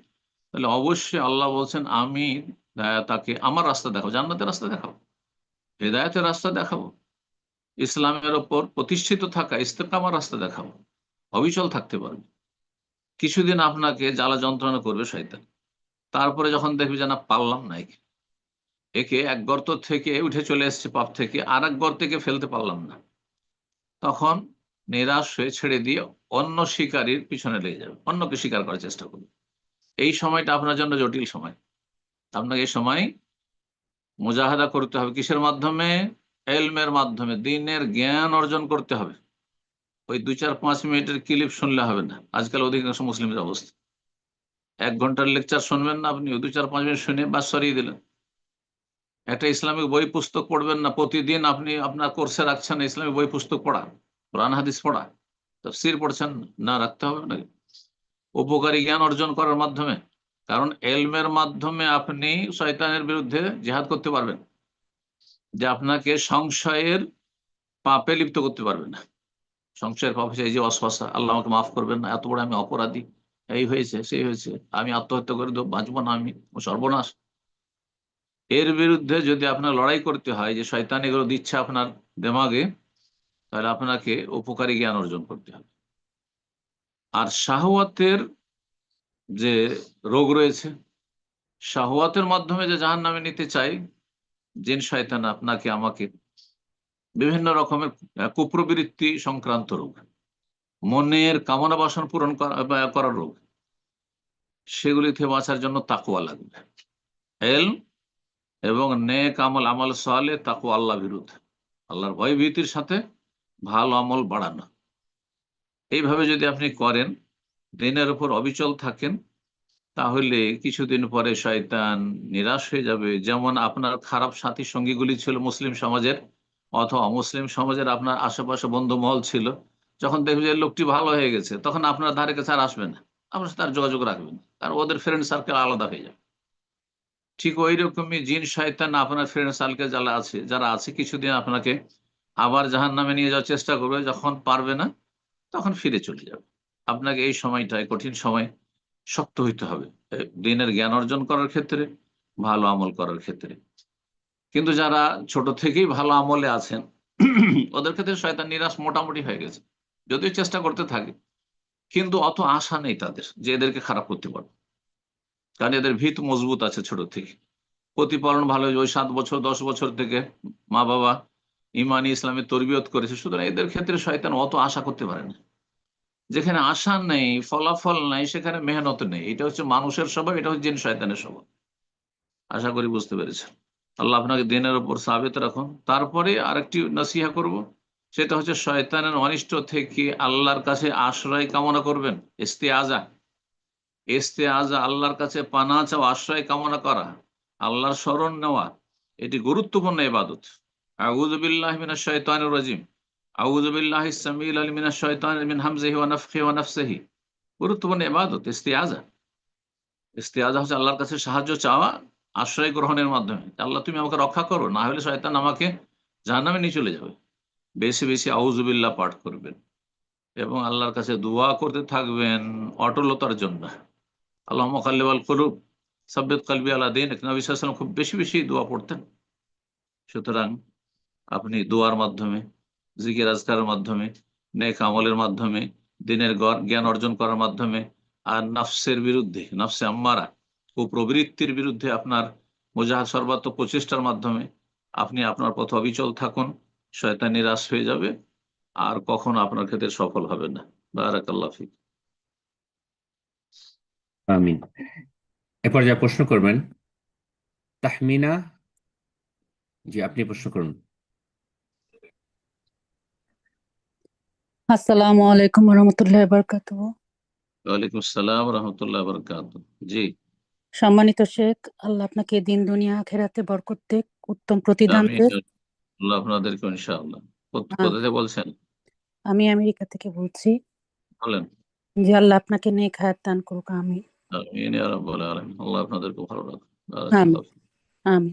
তাহলে অবশ্যই আল্লাহ বলছেন আমি তাকে আমার রাস্তা দেখাবো, জান্নাতের রাস্তা দেখাবো, হেদায়েতের রাস্তা দেখাবো, ইসলামের ওপর প্রতিষ্ঠিত থাকা ইস্তেকামার রাস্তা দেখাবো, অবিচল থাকতে পারবে। কিছুদিন আপনাকে জ্বালা যন্ত্রণা করবে শয়তান, তারপরে যখন দেখবে যে না পারলাম না, একে এক গর্ত থেকে উঠে চলে এসেছে পাপ থেকে, আর এক গর্তে ফেলতে পারলাম না, তখন নিরাশ হয়ে ছেড়ে দিয়ে অন্য শিকারীর পিছনে লেগে যাবে, অন্যকে শিকার করার চেষ্টা করবে। এই সময়টা আপনার জন্য জটিল সময়। আপনাকে এই সময় মুজাহাদা করতে হবে কিসের মাধ্যমে? এলমের মাধ্যমে, দ্বীনের জ্ঞান অর্জন করতে হবে। ওই 2-4-5 মিনিটের ক্লিপ শুনলে হবে না, আজকাল অধিকাংশ মুসলিমের অবস্থা। 1 ঘন্টার লেকচার শুনবেন না আপনি, 2-4-5 মিনিট শুনে বাস সরিয়ে দিলেন। একটা ইসলামিক বই পুস্তক পড়বেন না, প্রতিদিন আপনি আপনার কোর্সে রাখছেন ইসলামিক বই পুস্তক পড়া, কোরআন হাদিস পড়া, তাফসীর পড়ছেন না, রাখতে হবে না। উপকারী জ্ঞান অর্জন করার মাধ্যমে, কারণ এলমের মাধ্যমে আপনি শয়তানের বিরুদ্ধে জিহাদ করতে পারবেন, যে আপনাকে সংশয়ের পাপে লিপ্ত করতে পারবে না। সংশয়ের পাপ হচ্ছে এই যে ওয়াসওয়াসা, আল্লাহ আমাকে মাফ করবেন না, এত বড় আমি অপরাধী, এই হয়েছে সেই হয়েছে, আমি আত্মহত্যা করে দেবো, বাঁচবো না, আমি সর্বনাশ। এর বিরুদ্ধে যদি আপনার লড়াই করতে হয়, যে শয়তান এগুলো দিচ্ছে আপনার দেমাগে, তাহলে আপনাকে উপকারী জ্ঞান অর্জন করতে হবে। আর শাহওয়াতের যে রোগ রয়েছে, শাহওয়াতের মাধ্যমে যে জাহান্নামে নিতে চাই জিন শয়তান আপনাকে আমাকে, বিভিন্ন রকমের কুপ্রবৃত্তি সংক্রান্ত রোগ, মনের কামনা বাসনা পূরণ করার রোগ, সেগুলি থেকে বাঁচার জন্য তাকওয়া লাগবে। এলম এবং নেক আমল, আমল সালেহ, তাকওয়া, আল্লাহ বিরুদ্ধ, আল্লাহর ভয় ভীতির সাথে ভালো আমল বাড়ানো। এইভাবে যদি আপনি করেন, দিনের উপর অবিচল থাকেন, তাহলে কিছুদিন পরে শয়তান নিরাশ হয়ে যাবে। যেমন আপনার খারাপ সাথী সঙ্গীগুলি ছিল মুসলিম সমাজের অথবা মুসলিম সমাজের আপনার আশেপাশে বন্ধু মহল ছিল, যখন দেখবে যে লোকটি ভালো হয়ে গেছে, তখন আপনার ধারে কাছে আর আসবে না, আপনার সাথে আর যোগাযোগ রাখবেন, কারণ ওদের ফ্রেন্ড সার্কেল আলাদা হয়ে যাবে। ঠিক ওই রকমই জিন শয়তান আপনার ফ্রেন্ড সার্কেল যারা আছে কিছুদিন আপনাকে আবার জাহান্নামে নিয়ে যাওয়ার চেষ্টা করবে, যখন পারবে না তখন ফিরে চলে যাবে। আপনাকে এই সময়টায়, কঠিন সময়, শক্ত হইতে হবে দ্বীনের জ্ঞান অর্জন করার ক্ষেত্রে, ভালো আমল করার ক্ষেত্রে। কিন্তু যারা ছোট থেকেই ভালো আমলে আছেন, ওদের ক্ষেত্রে শয়তান নিরাশ মোটামুটি হয়ে গেছে, যদিও চেষ্টা করতে থাকে, কিন্তু অত আশা নেই তাদের যে এদেরকে খারাপ করতে পারবে, কারণ এদের ভিত মজবুত আছে ছোট থেকে, প্রতিপালন ভালো, ওই 7 বছর 10 বছর থেকে মা বাবা ইমানি ইসলামের তরবিয়ত করেছে, সুতরাং এদের ক্ষেত্রে শয়তান অত আশা করতে পারে না। যেখানে আশা নেই, ফলাফল নাই, সেখানে মেহনত নেই। এটা হচ্ছে মানুষের স্বভাব, এটা হচ্ছে জিন শয়তানের স্বভাব। আশা করি বুঝতে পেরেছেন। আল্লাহ আপনাকে দিনের উপর সাবিত রাখুন। তারপরে আরেকটি নসিহা করব, সেটা হচ্ছে শয়তানের অনিষ্ট থেকে আল্লাহর কাছে আশ্রয় কামনা করবেন। ইস্তেআজা, ইস্তেআজা, আল্লাহর কাছে পানাহ চাওয়া, আশ্রয় কামনা করা, আল্লাহর শরণ নেওয়া, এটি গুরুত্বপূর্ণ ইবাদত। আউযু বিল্লাহি মিনাশ শাইতানির রাজিম, আউযু বিল্লাহিস সামিউল আলিম মিনাশ শাইতানির মিন হামজিহি ওয়া নাফখিহি ওয়া নাফসিহি। গুরুত্বপূর্ণ ইবাদত ইস্তেআজা। ইস্তেআজা হচ্ছে আল্লাহর কাছে সাহায্য চাওয়া আশ্রয় গ্রহণের মাধ্যমে, আল্লাহ তুমি আমাকে রক্ষা করো, না হলে শয়তান আমাকে জাহান্নামে নিয়ে চলে যাবে। বেশি বেশি আউযু বিল্লাহ পাঠ করবেন এবং আল্লাহর কাছে দোয়া করতে থাকবেন অটলতার জন্য। আল্লাহ মুকাল্লিবাল কুলুব সাব্বিত কলবি আলা দীনিক, নবী সাল্লাল্লাহু আলাইহি ওয়াসাল্লাম খুব বেশি বেশি দোয়া পড়তেন। সুতরাং আপনি দোয়ার মাধ্যমে, জিকির আজকারের মাধ্যমে নেক আমলের মাধ্যমে, দিনের জ্ঞান অর্জন করার মাধ্যমে, আর নফসের বিরুদ্ধে, নফসে আম্মারা, কুপ্রবৃত্তির বিরুদ্ধে আপনার মুজাহাদ সর্বাত্মক প্রচেষ্টার মাধ্যমে আপনি আপনার পথে অবিচল থাকুন। শয়তান নিরাশ হয়ে যাবে আর কখনো আপনার ক্ষেত্রে সফল হবে না। বারাকাল্লাহ ফিক। আমিন। এরপর যা প্রশ্ন করবেন তাহমিনা, জি আপনি প্রশ্ন করুন। আসসালামু আলাইকুম রহমতুল্লাহ বারকাতুহ। ওয়ালাইকুম আসসালাম রহমতুল্লাহ বরকাতুহ। জি, সম্মানিত শেখ, আল্লাহ আপনাকে দিন দুনিয়া আখেরাতে বরকত দেখ, উত্তম প্রতিদান আমি দেখ। আল্লাহ আপনাদেরকে ইনশাআল্লাহ। কোথা আহ, থেকে বলছেন? আমি আমেরিকা থেকে বলছি। বলেন। যে আল্লাহ আপনাকে নেক হায়াত দান করুক, আমি আমিন ইয়া রাব্বাল আলামিন। আল্লাহ আপনাদেরকে ভালো রাখুন। আমি বারাকাল্লাহ ফিক। আমি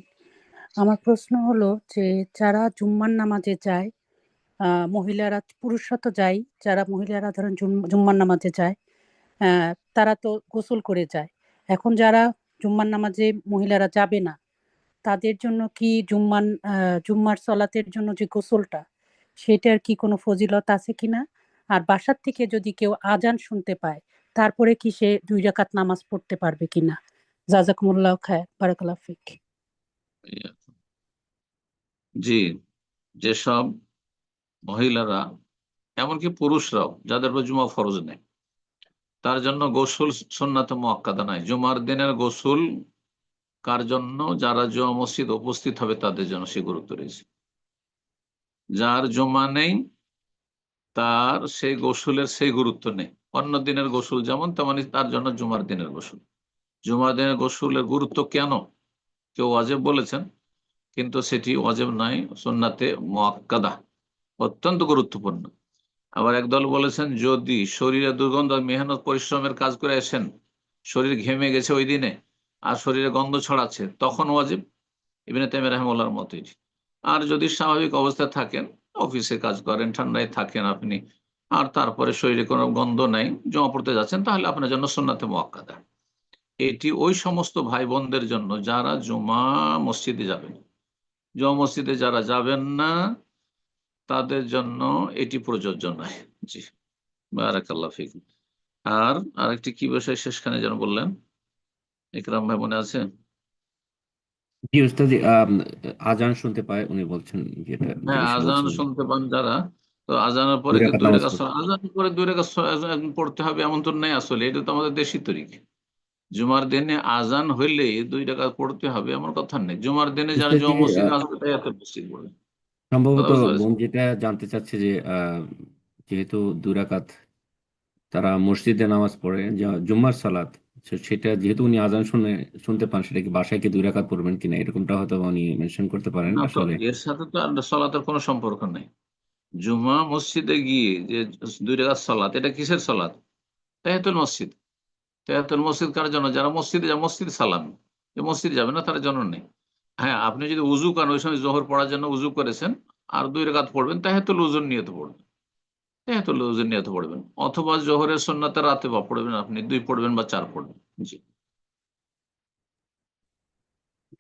আমার প্রশ্ন হলো যে যারা জুম্মার নামাজে যায়, মহিলারা, পুরুষরা তো যায়, যারা মহিলারা ধরেন জুম্মার নামাজে যায়, তারা তো গোসল করে যায়। এখন যারা জুম্মার নামাজে মহিলারা যাবে না, তাদের জন্য কি জুম্মার সলাতের জন্য যে গোসলটা, সেটার কি কোনো ফজিলত আছে কিনা? আর বাসার থেকে যদি কেউ আজান শুনতে পায়, তারপরে কি সে 2 রাকাত নামাজ পড়তে পারবে কিনা? জাযাকুমুল্লাহ খায়র, বারাকাল্লাহ ফিক। জি, যেসব মহিলারা, এমনকি পুরুষরাও, যাদের উপর জুমা ফরজ নেই, তার জন্য গোসল সুন্নাতে মুআক্কাদা নাই। জুমার দিনের গোসল কার জন্য? যারা জুমা মসজিদ উপস্থিত হবে তাদের জন্য সে গুরুত্ব রয়েছে। যার জুমা নেই তার সেই গোসলের সেই গুরুত্ব নেই। অন্য দিনের গোসল যেমন, তেমনি তার জন্য জুমার দিনের গোসল। জুমার দিনের গোসলের গুরুত্ব কেন? কেউ ওয়াজিব বলেছেন, কিন্তু সেটি ওয়াজিব নয়, সুন্নাতে মুআক্কাদা, অত্যন্ত গুরুত্বপূর্ণ। আবার একদল বলেছেন যদি শরীরে দুর্গন্ধ, মেহনত পরিশ্রমের কাজ করে আসেন, শরীর ঘেমে গেছে ওই দিনে আর শরীরে গন্ধ ছড়াচ্ছে, তখন ওয়াজিব। ইবনে তাইমিয়া রাহিমাহুল্লাহর মতই। আর যদি স্বাভাবিক অবস্থায় থাকেন, অফিসে কাজ করেন, ঠান্ডায় থাকেন আপনি, আর তারপরে শরীরে কোনো গন্ধ নাই, জমা পড়তে যাচ্ছেন, তাহলে আপনার জন্য সুন্নাতে মুআক্কাদা। এটি ওই সমস্ত ভাই বোনদের জন্য যারা জুমা মসজিদে যাবেন। জুমা মসজিদে যারা যাবেন না তাদের জন্য এটি প্রযোজ্য নয়। জি, বারাকাল্লাহ ফিক। আর আরেকটি কি বিষয় শেষখানে যেন বললেন, ইকরাম ভাই, মনে আছে? জি উস্তাদ, আজান শুনতে পায় উনি বলছেন, যেটা হ্যাঁ, জিজ্ঞাসা আজান করছিলেন। শুনতে পান যারা, তো আজানের 2 পরে কি রাকাত 2 নামাজ রাকাত পড়ে। আজানের পরে 2 রাকাত পড়তে হবে এমন তো নেই আসলে। এটা তো আমাদের দেশি তরিক। জুমার দিনে আজান হইলে 2 রাকাত পড়তে হবে এমন কথা নেই। জুমার দিনে যারা উস্তাদ জি, জুমা মসজিদে আসবে তাহিয়াতুল মসজিদ পড়বে। কথা সম্ভবত বুঝতে পেরেছেন? বোন যেটা জানতে চাচ্ছে যে যেহেতু 2 রাকাত তারা মসজিদে নামাজ পড়ে, জুম্মার সালাত, সেটা যেহেতু উনি আজান শুনতে পান, সেটা কি বাসায় কি 2 রাকাত পড়বেন কিনা, এরকমটা হয়তো উনি মেনশন করতে পারেন না তো, আসলে। এর সাথে তো আর সলাতের কোনো সম্পর্ক নেই। জুমা মসজিদে গিয়ে যে 2 রাকাত সলাত, এটা কিসের সলাত? তাহিয়াতুল মসজিদ। তাহিয়াতুল মসজিদ কার জন্য? যারা মসজিদে যায়, মসজিদ সালাম। যে মসজিদে যাবে না তার জন্য নেই। হ্যাঁ, আপনি যদি উজু করেন, ওই সময় জোহর পড়ার জন্য উজু করেছেন, আর 2 রাকাত পড়বেন, তাহিয়াতুল উজুর নিয়ত পড়বেন। তাহিয়াতুল উজুর নিয়ত পড়বেন, অথবা জোহরের সুন্নাতে রাতে বা পড়বেন, আপনি 2 পড়বেন বা 4 পড়বেন। জি,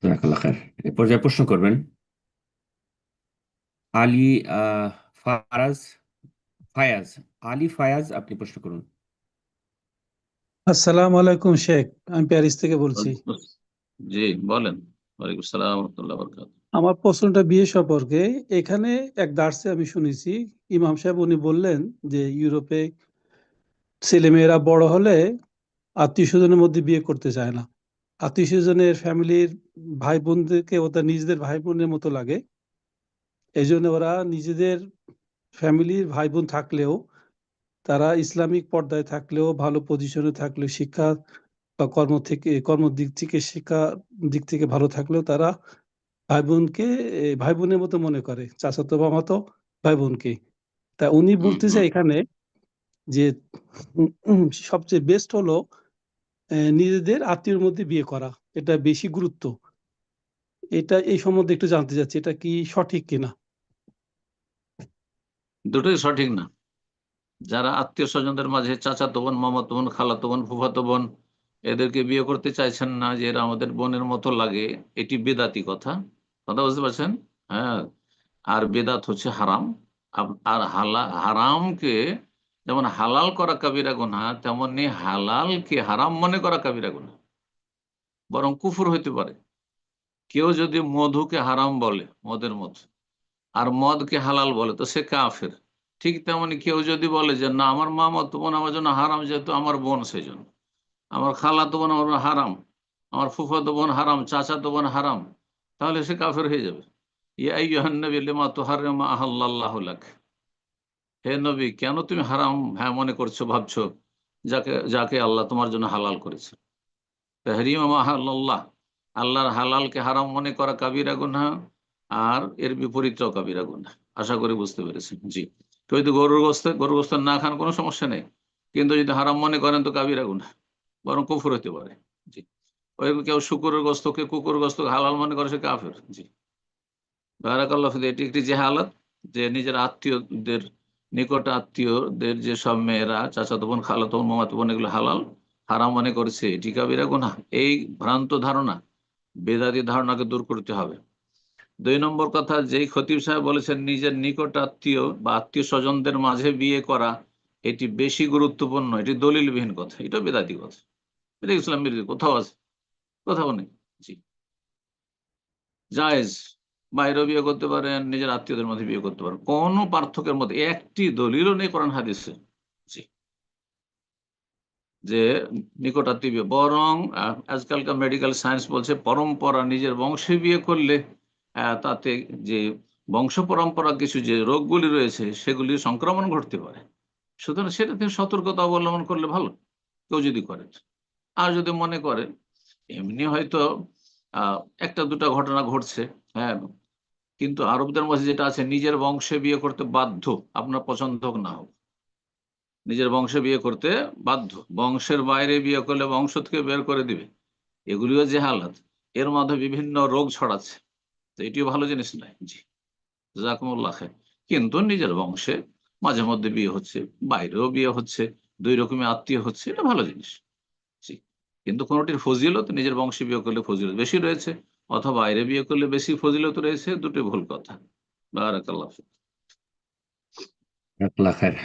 জাযাকাল্লাহ খায়ের। এ পর্যায়ে প্রশ্ন করবেন আলী ফারাজ ফায়াজ। আলী ফায়াজ, আপনি প্রশ্ন করুন। আসসালামু আলাইকুম শেখ, আমি প্যারিস থেকে বলছি। জি বলেন। ওয়ালাইকুম আসসালাম ওয়া রাহমাতুল্লাহি ওয়া বারাকাতুহু। আমার প্রশ্নটা বিয়ে সম্পর্কে। এখানে এক দার্সে আমি শুনেছি, ইমাম সাহেব উনি বললেন যে ইউরোপে ছেলেমেয়েরা বড় হলে আত্মীয় স্বজনের মধ্যে বিয়ে করতে চায় না। আত্মীয় স্বজনের ফ্যামিলির ভাই বোনদেরকে ওদের নিজেদের ভাই বোনের মতো লাগে। এই জন্য ওরা নিজেদের ফ্যামিলির ভাই বোন থাকলেও, তারা ইসলামিক পর্দায় থাকলেও, ভালো পজিশনে থাকলেও, শিক্ষা বা কর্ম দিক থেকে, শিক্ষা দিক থেকে ভালো থাকলেও, তারা ভাই বোনকে ভাই বোনের মতো মনে করে, চাচাতো মামাতো ভাই বোনকে। তা উনি হুম, বলতেছে হুম। এখানে যে সবচেয়ে বেস্ট হলো নিজেদের আত্মীয়র মধ্যে বিয়ে করা, এটা বেশি গুরুত্ব। এটা এই সম্বন্ধে একটু জানতে চাচ্ছি, এটা কি সঠিক কিনা? দুটোই সঠিক না। যারা আত্মীয় স্বজনদের মাঝে চাচাতো বোন, মামাতো বোন, খালাতো বোন, ফুফাতো বোন, এদেরকে বিয়ে করতে চাইছেন না, যে এরা আমাদের বোনের মতো লাগে, এটি বেদাতি কথা। কথা বুঝতে পারছেন? হ্যাঁ, আর বেদাত হচ্ছে হারাম। আর হারামকে যেমন হালাল করা কাবিরা গুনাহ, তেমনি হালালকে হারাম মনে করা কাবিরা গুনাহ, বরং কুফর হইতে পারে। কেউ যদি মধুকে হারাম বলে, মদের মদ, আর মদকে হালাল বলে, তো সে কাফের। ঠিক তেমনি কেউ যদি বলে যে না, আমার মামাতো বোন আমার জন্য হারাম, যেহেতু আমার বোন, সেই জন্য আমার খালাতো বোন আমার হারাম, আমার ফুফাতো বোন হারাম, চাচাতো বোন হারাম, তাহলে সে কাফের হয়ে যাবে। ইয়া আইয়ুহান নবী লিমা তুহাররিমু মা আহাল্লাল্লাহু লাক, হে নবী, কেন তুমি হারাম মনে করছো, ভাবছো যাকে যাকে আল্লাহ তোমার জন্য হালাল করেছে। তাহরিমা মা আহাল্লাল্লাহ, আল্লাহর হালালকে হারাম মনে করা কাবিরা গুনাহ, আর এর বিপরীতটাও কাবিরা গুনাহ। আশা করি বুঝতে পেরেছেন। জি, কেউ যদি গরুর গোশত না খান কোনো সমস্যা নেই, কিন্তু যদি হারাম মনে করেন তো কাবিরা গুনাহ, বরং কুফর হতে পারে। জি, ওই কেউ শুকুরের গোশতকে, কুকুরের গোশতকে হালাল মনে করে, সে কাফের। জি, বারাকাল্লাহ ফিক। এটি একটি জেহালাত, যে নিজের আত্মীয়দের, নিকট আত্মীয়দের যেসব মেয়েরা, চাচাতো বোন, খালাতো বোন, মামাতো বোন, এগুলো হালাল হারাম মনে করেছে, এটি কাবিরা গুনাহ। এই ভ্রান্ত ধারণা, বেদাতি ধারণাকে দূর করতে হবে। 2 নম্বর কথা, যেই খতিব সাহেব বলেছেন নিজের নিকট আত্মীয় বা আত্মীয় স্বজনদের মাঝে বিয়ে করা এটি বেশি গুরুত্বপূর্ণ, এটি দলিলবিহীন কথা, এটা বেদাতি কথা, এটা ইসলাম বিরোধী। কোথাও আছে? কোথাও নেই। জি, জায়েজ, বাইরেও বিয়ে করতে পারেন, নিজের আত্মীয়দের মধ্যে বিয়ে করতে পারেন, কোনো পার্থক্যের মধ্যে একটি দলিলও নেই কোরআন হাদিসে। জি, যে নিকট আত্মীয় বিয়ে, বরং আজকালকার মেডিকেল সায়েন্স বলছে পরম্পরা, নিজের বংশে বিয়ে করলে তাতে যে বংশ পরম্পরা কিছু যে রোগগুলি রয়েছে সেগুলির সংক্রমণ ঘটতে পারে। সুতরাং সেটা তিনি সতর্কতা অবলম্বন করলে ভালো, কেউ যদি করেন। আর যদি মনে করেন এমনি হয়তো একটা দুটা ঘটনা ঘটছে, হ্যাঁ, কিন্তু আরবদের মধ্যে যেটা আছে, নিজের বংশে বিয়ে করতে বাধ্য, আপনার পছন্দ হোক না হোক, নিজের বংশে বিয়ে করতে বাধ্য। বংশের বাইরে বিয়ে করলে বংশ থেকে বের করে দিবে, এগুলিও যে হালাত, এর মধ্যে বিভিন্ন রোগ ছড়াচ্ছে, তো এটিও ভালো জিনিস নয়। জি, জাযাকুমুল্লাহ খাইর। কিন্তু নিজের বংশে মাঝে মধ্যে বিয়ে হচ্ছে, বাইরেও বিয়ে হচ্ছে, 2 রকমের আত্মীয় হচ্ছে, এটা ভালো জিনিস। জি, কিন্তু কোনটির ফজিলত, নিজের বংশে বিয়ে করলে ফজিলত বেশি রয়েছে, অথবা বাইরে বিয়ে করলে বেশি ফজিলত রয়েছে, দুটো ভুল কথা। বারাকাল্লাহ ফিক। জাযাকাল্লাহ খায়ের।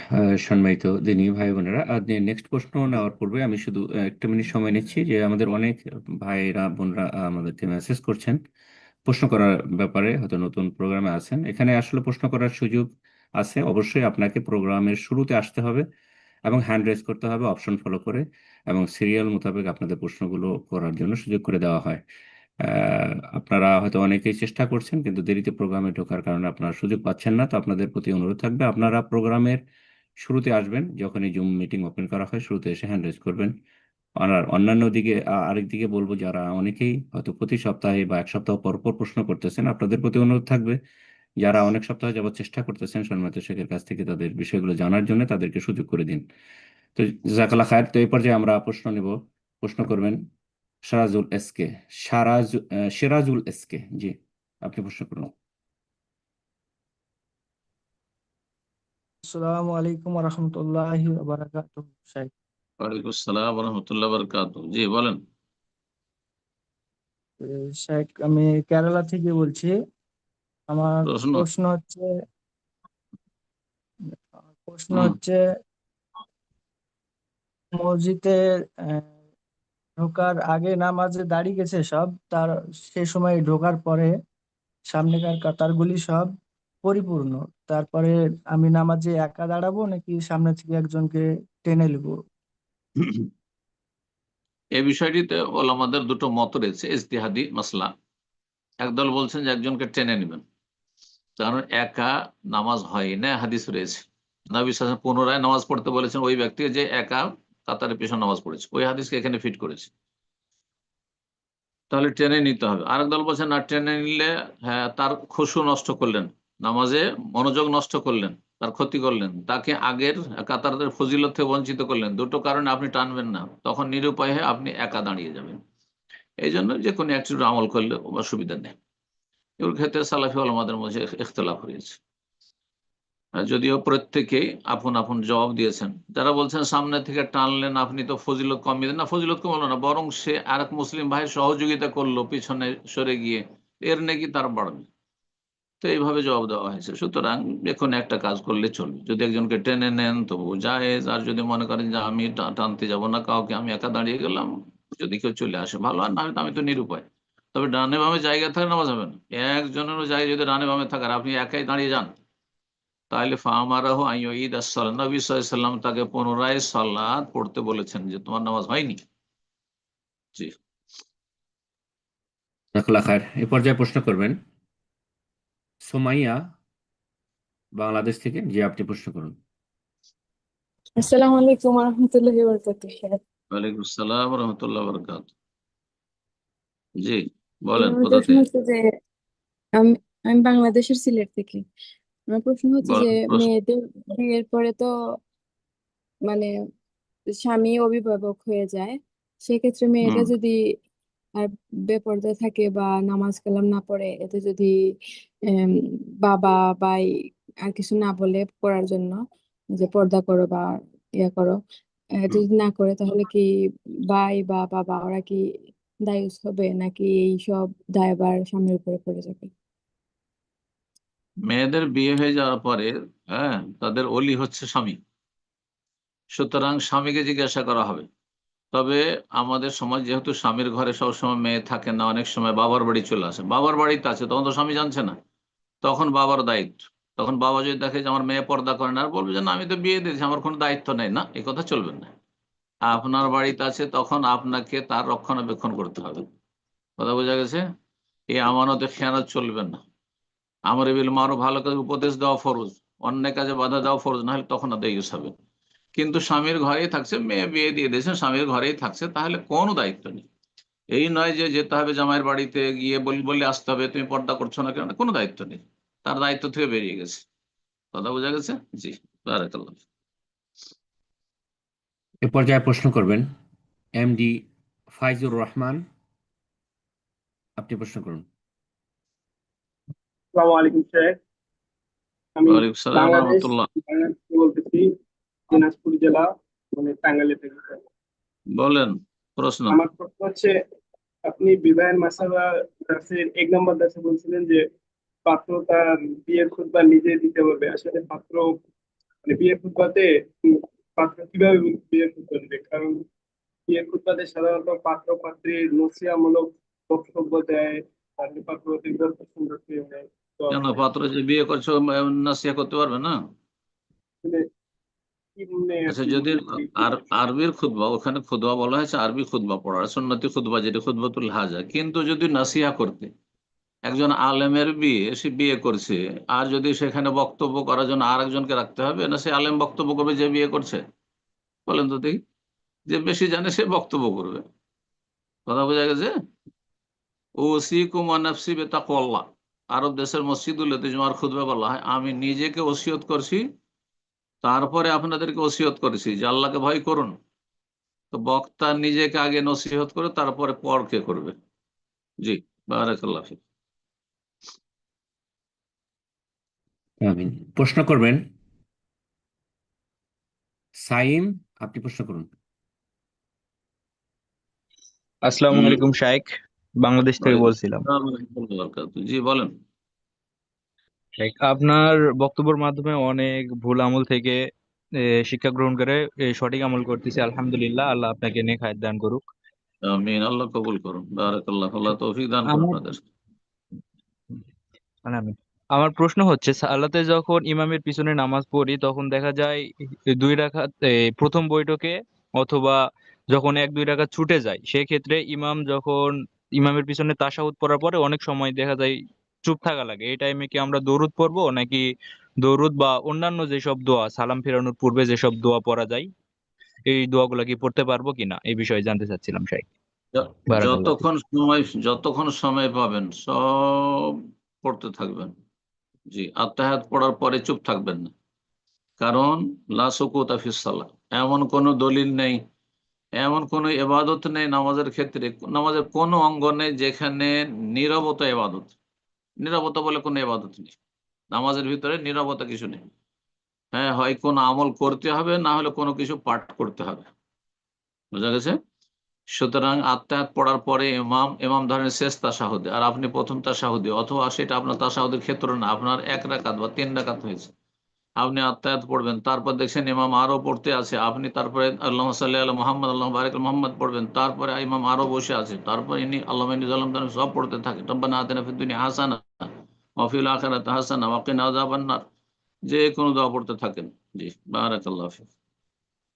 সম্মানিত দিনী ভাই বোনেরা, নেক্সট প্রশ্ন নেওয়ার পূর্বে আমি শুধু একটা মিনিট সময় নিচ্ছি, যে আমাদের অনেক ভাইরা বোনরা আমাদেরকে মেসেজ করছেন প্রশ্ন করার ব্যাপারে, হয়তো নতুন প্রোগ্রামে আছেন। এখানে আসলে প্রশ্ন করার সুযোগ আছে, অবশ্যই আপনাকে প্রোগ্রামের শুরুতে আসতে হবে এবং হ্যান্ড রেজ করতে হবে অপশন ফলো করে, এবং সিরিয়াল মোতাবেক আপনাদের প্রশ্নগুলো করার জন্য সুযোগ করে দেওয়া হয়। আপনারা হয়তো অনেকেই চেষ্টা করছেন, কিন্তু দেরিতে প্রোগ্রামে ঢোকার কারণে আপনারা সুযোগ পাচ্ছেন না। তো আপনাদের প্রতি অনুরোধ থাকবে, আপনারা প্রোগ্রামের শুরুতে আসবেন, যখনই জুম মিটিং ওপেন করা হয় শুরুতে এসে হ্যান্ড রেজ করবেন। আর অন্যান্য দিকে, আরেক দিকে বলবো, যারা অনেকেই হয়তো প্রতি সপ্তাহে বা 1 সপ্তাহ পর পর প্রশ্ন করতেছেন, আপনাদের প্রতি অনুরোধ থাকবে, যারা অনেক সপ্তাহ যাবত চেষ্টা করতেছেন সম্মানিত শেখের কাছ থেকে তাদের বিষয়গুলো জানার জন্য, তাদেরকে সুযোগ করে দিন। তো জাজাকাল্লাহ খায়ের। তো এই পর্যায়ে আমরা প্রশ্ন নেব। প্রশ্ন করবেন সারাজুল এসকে, সিরাজুল এসকে। জি, আপনি প্রশ্ন করুন। আসসালামু আলাইকুম রহমতুল্লাহি বারাকাতুহু। শাইখ, ওয়ালাইকুম আসসালাম ওয়া রাহমাতুল্লাহি ওয়া বারাকাতুহু। জি, বলেন। শাইখ, আমি কেরালা থেকে বলছি। আমার প্রশ্ন। প্রশ্ন হুম। হচ্ছে মসজিদে আহ, ঢোকার আগে নামাজে দাঁড়িয়ে গেছে সব, তার সে সময় ঢোকার পরে সামনেকার কাতারগুলি সব পরিপূর্ণ, তারপরে আমি নামাজে একা দাঁড়াবো নাকি সামনে থেকে একজনকে টেনে নেবো? এই বিষয়টিতে ওলামাদের দুটো মত রয়েছে, ইজতিহাদি মাসলা। একদল বলছেন যে একজনকে টেনে নেবেন, কারণ একা নামাজ হয় না, হাদিস রয়েছে। নবী সাল্লাল্লাহু আলাইহি ওয়াসাল্লাম পুনরায় নামাজ পড়তে বলেছেন ওই ব্যক্তি যে একা কাতারের পেছনে নামাজ পড়েছে, ওই হাদিসকে এখানে ফিট করেছে, তাহলে টেনে নিতে হবে। আরেক দল বলছেন না, টেনে নিলে হ্যাঁ তার খুশু নষ্ট করলেন, নামাজে মনোযোগ নষ্ট করলেন, তার ক্ষতি করলেন, তাকে আগের কাতারের ফজিলত থেকে বঞ্চিত করলেন। দুটো কারণে আপনি টানবেন না, তখন নিরুপায় হয়ে আপনি একা দাঁড়িয়ে যাবেন। এই জন্য যে কোনো একটু আমল করলে অসুবিধা নেই। এর ক্ষেত্রে সালাফি ওলামাদের মধ্যে ইখতিলাফ হয়েছে, যদিও প্রত্যেকেই আপন আপন জবাব দিয়েছেন। যারা বলছেন সামনে থেকে টানলেন আপনি, তো ফজিলত কমিয়ে দেন, না ফজিলত কমলো না, বরং সে আরেক মুসলিম ভাই সহযোগিতা করলো পিছনে সরে গিয়ে, এর নাকি তার বাড়বে। তো এইভাবে জবাব দেওয়া হয়েছে। সুতরাং এখন একটা কাজ করলে চলবে, যদি একজনকে টেনে নেন তবু জায়েজ, আর যদি মনে করেন যে আমি টানতে যাব না কাউকে, আমি একা দাঁড়িয়ে গেলাম, যদি কেউ চলে আসে ভালো, আর না হলে তো আমি তো নিরুপায়। তবে ডানে বামে জায়গা থাকলে নামাজ হবে না। একজনেরও জায়গায় যদি ডানে বামে থাকার আপনি একাই দাঁড়িয়ে যান, তাহলে ফামারাহু আইয়ুঈদ আস-সালাত, নবী সাল্লাল্লাহু আলাইহি ওয়াসাল্লাম তাকে পুনরায় সালাত পড়তে বলেছেন যে তোমার নামাজ হয়নি। জি। জাযাকাল্লাহ খায়ের। এ পর্যায়ে প্রশ্ন করবেন সোমাইয়া বাংলাদেশ থেকে। জি, আপনি প্রশ্ন করুন। আসসালামু আলাইকুম রহমতুল্লাহি বারাকাতুহু স্যার। ওয়ালাইকুম আসসালাম রহমতুল্লাহ বরকাত। জি বলেন, আমার কোথা প্রশ্ন থেকে? হচ্ছে যে আমি আমি বাংলাদেশের সিলেট থেকে। আমার প্রশ্ন হচ্ছে যে বলেন প্রশ্ন। মেয়েদের বিয়ের পরে তো মানে স্বামী অভিভাবক হয়ে যায়, সেক্ষেত্রে মেয়েটা হুম। যদি আর বেপরদা থাকে বা নামাজ কালাম না পড়ে, এতে যদি আম, বাবা বা আর কিছু না বলে করার জন্য, যে পর্দা করো বা ইয়া করো, এটা হুম। যদি না করে, তাহলে কি ভাই বা বাবা ওরা কি দায়ুস হবে, নাকি এই সব দায়ভার স্বামীর উপরে পড়ে যাবে? মেয়েদের বিয়ে হয়ে যাওয়ার পরে, হ্যাঁ, তাদের ওলি হচ্ছে স্বামী। সুতরাং স্বামীকে জিজ্ঞাসা করা হবে। তবে আমাদের সমাজ, যেহেতু স্বামীর ঘরে সবসময় মেয়ে থাকে না, অনেক সময় বাবার বাড়ি চলে আসে, বাবার বাড়িতে আছে, তখন তো স্বামী জানছে না, তখন বাবার দায়িত্ব। তখন বাবা যদি দেখে যে আমার মেয়ে পর্দা করে না, আর বলবে যে না আমি তো বিয়ে দিয়েছি, আমার কোনো দায়িত্ব নেই, না, এই কথা চলবে না। আপনার বাড়িতে আছে, তখন আপনাকে তার রক্ষণাবেক্ষণ করতে হবে। কথা বোঝা গেছে? এই আমানতে খেয়ানত চলবে না। আমর বিল মারুফ, ভালো কাজে উপদেশ দেওয়া ফরজ, অন্যায় কাজে বাধা দেওয়া ফরজ, না হলে তখন দায়ুস হবে। কিন্তু স্বামীর ঘরেই থাকছে, মেয়ে বিয়ে দিয়ে দিয়েছে, স্বামীর ঘরেই থাকছে, তাহলে কোনো দায়িত্ব নেই। এই নয় যে যেতে হবে জামাইয়ের বাড়িতে গিয়ে বলে আসতে হবে তুমি পর্দা করছো না কেন, কোনো দায়িত্ব নেই, তার দায়িত্ব থেকে বেরিয়ে গেছে। কথা বোঝা গেছে? জি, বারাকাল্লাহ। এ পর্যায়ে প্রশ্ন করবেন এমডি ফাইজুর রহমান। আপনি প্রশ্ন করুন। আসসালামু আলাইকুম স্যার। আমি ওয়ালাইকুম সালাম রহমতুল্লাহ। বাংলাদেশ থেকে বলতেছি, দিনাজপুর জেলা, মানে টাঙ্গাইলে থেকে স্যার। বলেন প্রশ্ন। আমার প্রশ্ন হচ্ছে, আপনি বিবাহের মাসালা দাসের 1 নম্বর দাসে বলছিলেন যে পাত্র তার বিয়ের খুতবা নিজে দিতে পারবে। আসলে পাত্র মানে বিয়ের খুতবাতে পাত্র কিভাবে বিয়ের খুতবা দিবে? কারণ বিয়ের খুতবাতে সাধারণত পাত্র পাত্রীর নসিহতমূলক বক্তব্য দেয়, আর পাত্র পাত্রীর সুন্দর করে দোয়া কেন, করে। পাত্র যে বিয়ে করছো নাসিহা করতে পারবে না? মানে কি মনে আচ্ছা, আপনি যদি মনে করি? আর আরবির খুতবা, ওখানে খুতবা বলা হয়েছে, আরবি খুতবা পড়ার, সুন্নতি খুতবা যেটা খুতবাতুল হাজা। কিন্তু যদি নাসিহা করতে, একজন আলেমের বিয়ে, সে বিয়ে করছে, আর যদি সেখানে বক্তব্য করার জন্য আর একজনকে রাখতে হবে, না সে আলেম বক্তব্য করবে যে বিয়ে করছে? বলেন তো দেখি। যে বেশি জানে সে বক্তব্য করবে। কথা বোঝা গেছে? ওসিকুম ওয়া নাফসি বিতাকওয়াল্লাহ। আরব দেশের মসজিদুল ইজমার খুতবা বলা হয়, আমি নিজেকে ওসিয়ত করছি, তারপরে আপনাদেরকে ওসিয়ত করেছি যে আল্লাহকে ভয় করুন। তো বক্তা নিজেকে আগে নসিহত করে, তারপরে পরকে করবে। জি, বারাকাল্লাহ ফিক। আমিন। প্রশ্ন করবেন সাইম। আপনি প্রশ্ন করুন। আসসালামু হুম। আলাইকুম শাইখ, বাংলাদেশ থেকে ওয়ালাইকুম বলছিলাম। আসসালাম ওয়া রাহমাতুল্লাহি ওয়া বারাকাতুহু। জি বলেন। শাইখ, আপনার বক্তব্যের মাধ্যমে অনেক ভুল আমল থেকে শিক্ষা গ্রহণ করে সঠিক আমল করতেছি, আলহামদুলিল্লাহ। আল্লাহ আপনাকে নেক হায়াত দান করুক। আমিন, আল্লাহ কবুল করুন। বারাকাল্লাহ, আল্লাহ তৌফিক দান করুন আমার আপনাদের। আমিন। আমার প্রশ্ন হচ্ছে, সালাতে যখন ইমামের পিছনে নামাজ পড়ি, তখন দেখা যায় 2 রাকাত প্রথম বৈঠকে, অথবা যখন 1-2 রাকাত ছুটে যায়, সেক্ষেত্রে যখন ইমামের পিছনে তাশাহুদ পড়ার পরে অনেক সময় দেখা যায় চুপ থাকা লাগে। এই টাইমে কি আমরা দরুদ পড়বো, নাকি দরুদ বা অন্যান্য যেসব দোয়া, সালাম ফেরানোর পূর্বে যেসব দোয়া পড়া যায়, এই দোয়াগুলা কি পড়তে পারবো কিনা, এই বিষয়ে জানতে চাচ্ছিলাম শাইখ। য- বারাকাল্লাহ ফিক। যতক্ষণ সময় পাবেন সব পড়তে থাকবেন। জি, আত্তাহাত পড়ার পরে চুপ থাকবেন না। কারণ লা সুকুতা ফিস সালাহ, এমন কোনো দলিল নেই, এমন কোনো ইবাদত নেই নামাজের ক্ষেত্রে, নামাজের কোনো অঙ্গ নেই যেখানে নীরবতা ইবাদত। নীরবতা বলে কোনো ইবাদত নেই নামাজের ভিতরে, নীরবতা কিছু নেই। হ্যাঁ, হয় কোনো আমল করতে হবে, না হলে কোনো কিছু পাঠ করতে হবে। বুঝা গেছে? সুতরাং আত্মায়াত পড়ার পরে ইমাম ধরেন শেষ তাশাহুদে আর আপনি প্রথম তাশাহুদে, অথবা সেটা আপনার তাশাহুদের ক্ষেত্র না, আপনার 1 রাকাত বা 3 রাকাত হয়েছে, আপনি আত্মায়াত পড়বেন, তারপর দেখছেন ইমাম আরো পড়তে আছে, আপনি তারপরে আল্লাহুম্মা সাল্লি আলা মুহাম্মদ আল্লাহুম্মা বারিক আলা মুহাম্মদ পড়বেন, তারপরে ইমাম আরো বসে আছে, তারপর ইনি আল্লাহুম্মা ইন্নী যালামতু নাফসি সব পড়তে থাকে, রব্বানা আতিনা ফিদ দুনিয়া হাসানা ওয়া ফিল আখিরাতি হাসানা ওয়া কিনা আযাবান নার, যে কোনো দোয়া পড়তে থাকেন। জি, বারাকাল্লাহু ফিক।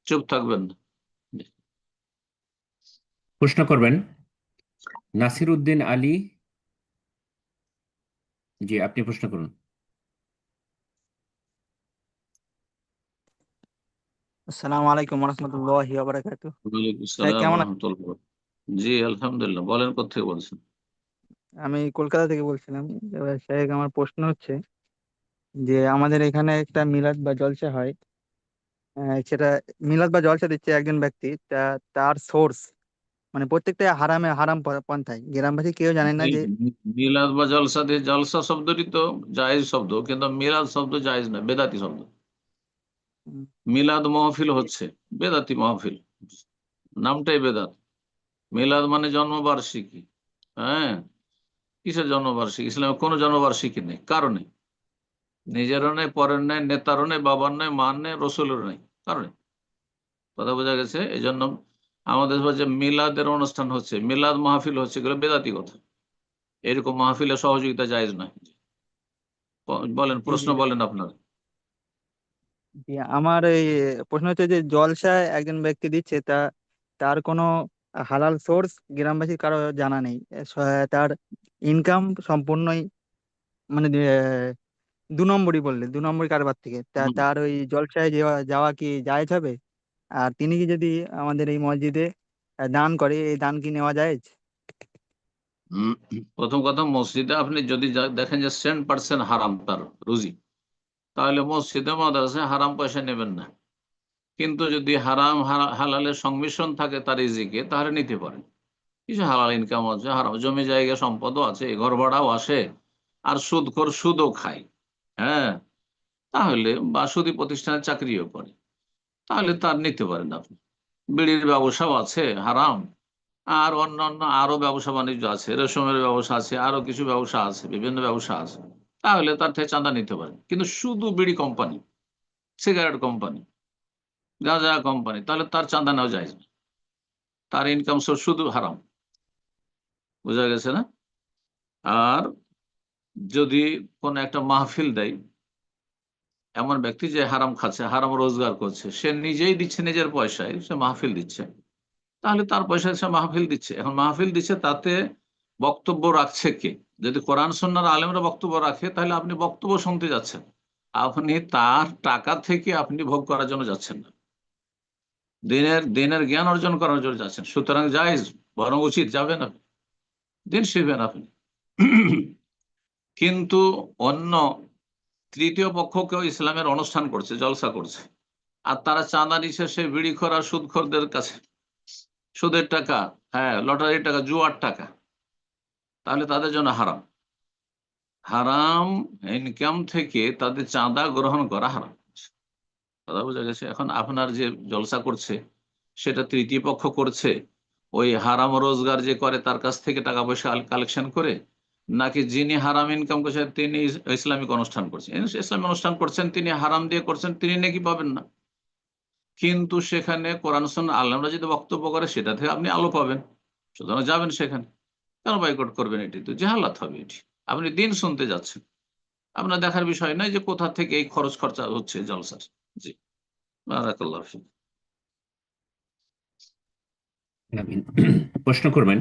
চুপ থাকবেন না। জি। প্রশ্ন করবেন নাসির উদ্দিন আলী। জি, আপনি প্রশ্ন করুন। আসসালামু আলাইকুম রহমতুল্লাহি ওয়া বারাকাতুহু। ওয়ালাইকুম স্যার আসসালাম কেমন আছেন? রহমতুল্লাহ। জি আলহামদুলিল্লাহ, বলেন কোথেকে বলছেন? আমি কলকাতা থেকে বলছিলাম। এবার স্যার আমার প্রশ্ন হচ্ছে যে আমাদের এখানে একটা মিলাদ বা জলসা হয়, সেটা মিলাদ বা জলসা দিচ্ছে একজন ব্যক্তি, তার সোর্স মানে প্রত্যেকটা হারাম পন্থায়, গ্রামবাসী কেউ জানে না যে মিলাদ বা জলসা দিয়ে, জলসা শব্দটি তো জায়েজ শব্দ, কিন্তু মিলাদ শব্দ জায়েজ না, বেদাতি শব্দ। উম, মিলাদ মাহফিল হচ্ছে বেদাতি মাহফিল, নামটাই বেদাত। মিলাদ মানে জন্মবার্ষিকী। হ্যাঁ, কিসের জন্মবার্ষিকী? ইসলামে কোনো জন্মবার্ষিকী নেই, কারণে নিজেরও নেই, পরের নেই, নেতারও নেই, বাবার নেই, মার নেই, রসুলের নেই, কারণে। কথা বোঝা গেছে? এই জন্য আমাদের যে মিলাদের অনুষ্ঠান হচ্ছে, মিলাদ মাহফিল হচ্ছে, এগুলো বেদাতি কথা। এরকম মাহফিলে সহযোগিতা জায়েজ নয়। বলেন, জি প্রশ্ন জি বলেন আপনার। জি, আমার এই প্রশ্ন হচ্ছে যে জলসায় একজন ব্যক্তি দিচ্ছে, তার কোনো হালাল সোর্স গ্রামবাসীর কারো জানা নেই। তার ইনকাম সম্পূর্ণই মানে 2 নম্বরই বললে 2 নম্বরই কারবার থেকে হুম। তার ওই জলসায় যাওয়া কি জায়েজ হবে? আর তিনি কি যদি আমাদের এই মসজিদে দান করে, এই দান কি নেওয়া জায়েজ? হুম, প্রথম কথা, মসজিদে আপনি যদি দেখেন যে 100% হারাম তার রুজি, তাহলে মসজিদে মাদ্রাসায় হারাম পয়সা নেবেন না। কিন্তু যদি হারাম হালালের সংমিশ্রণ থাকে তার রিজিকে, তাহলে নিতে পারেন। কিছু হালাল ইনকাম আছে, হারাম জমি জায়গা সম্পদও আছে, ঘর ভাড়াও আসে, আর সুদখোর সুদও খায়, হ্যাঁ, তাহলে বা সুদী প্রতিষ্ঠানে চাকরিও করে, তাহলে তার নিতে পারেন আপনি। বিড়ির ব্যবসাও আছে হারাম, আর অন্যান্য আরো ব্যবসা বাণিজ্য আছে, রেশমের ব্যবসা আছে, আরো কিছু ব্যবসা আছে, বিভিন্ন ব্যবসা আছে, তাহলে তার থেকে চাঁদা নিতে পারেন। কিন্তু শুধু বিড়ি কোম্পানি, সিগারেট কোম্পানি, গাঁজা কোম্পানি, তাহলে তার চাঁদা নেওয়া যায় না, তার ইনকাম সোর্স শুধু হারাম। বোঝা গেছে না? আর যদি কোন একটা মাহফিল দেয় এমন ব্যক্তি যে হারাম খাচ্ছে, হারাম রোজগার করছে, সে নিজেই দিচ্ছে নিজের পয়সায়, সে মাহফিল দিচ্ছে, তাহলে তার পয়সায় সে মাহফিল দিচ্ছে। এখন মাহফিল দিচ্ছে, তাতে বক্তব্য রাখছে কে? যদি কোরআন সুন্নাহর আলেমরা বক্তব্য রাখে, তাহলে আপনি বক্তব্য শুনতে যাচ্ছেন, আপনি তার টাকা থেকে আপনি ভোগ করার জন্য যাচ্ছেন না, দিনের জ্ঞান অর্জন করার জন্য যাচ্ছেন। সুতরাং জায়েজ, বরং উচিত, যাবেন আপনি, দিন শিখবেন আপনি। কিন্তু অন্য তৃতীয় পক্ষ কেউ ইসলামের অনুষ্ঠান করছে, জলসা করছে, আর তারা চাঁদা নিচ্ছে সেই বিড়িখোর আর সুদখোরদের কাছে, সুদের টাকা, হ্যাঁ, লটারির টাকা, জুয়ার টাকা, তাহলে তাদের জন্য হারাম। হারাম ইনকাম থেকে তাদের চাঁদা গ্রহণ করা হারাম। কথা বোঝা গেছে? এখন আপনার যে জলসা করছে সেটা তৃতীয় পক্ষ করছে, ওই হারাম রোজগার যে করে তার কাছ থেকে টাকা পয়সা কালেকশন করে, নাকি যিনি হারাম ইনকাম করছেন তিনি ইসলামিক অনুষ্ঠান করছেন? ইসলামিক অনুষ্ঠান করছেন, তিনি হারাম দিয়ে করছেন, তিনি নাকি পাবেন না। কিন্তু সেখানে কোরআন সুন্নাহ আলেমরা যদি বক্তব্য করে, সেটা থেকে আপনি আলো পাবেন, সুতরাং যাবেন সেখানে। কেন বয়কট করবেন? এটি তো জাহালাত হবে। এটি আপনি দিন শুনতে যাচ্ছেন, আপনার দেখার বিষয় নয় যে কোথা থেকে এই খরচ খরচা হচ্ছে জলসার। জি, বারাকাল্লাহ ফিক। আমিন। প্রশ্ন করবেন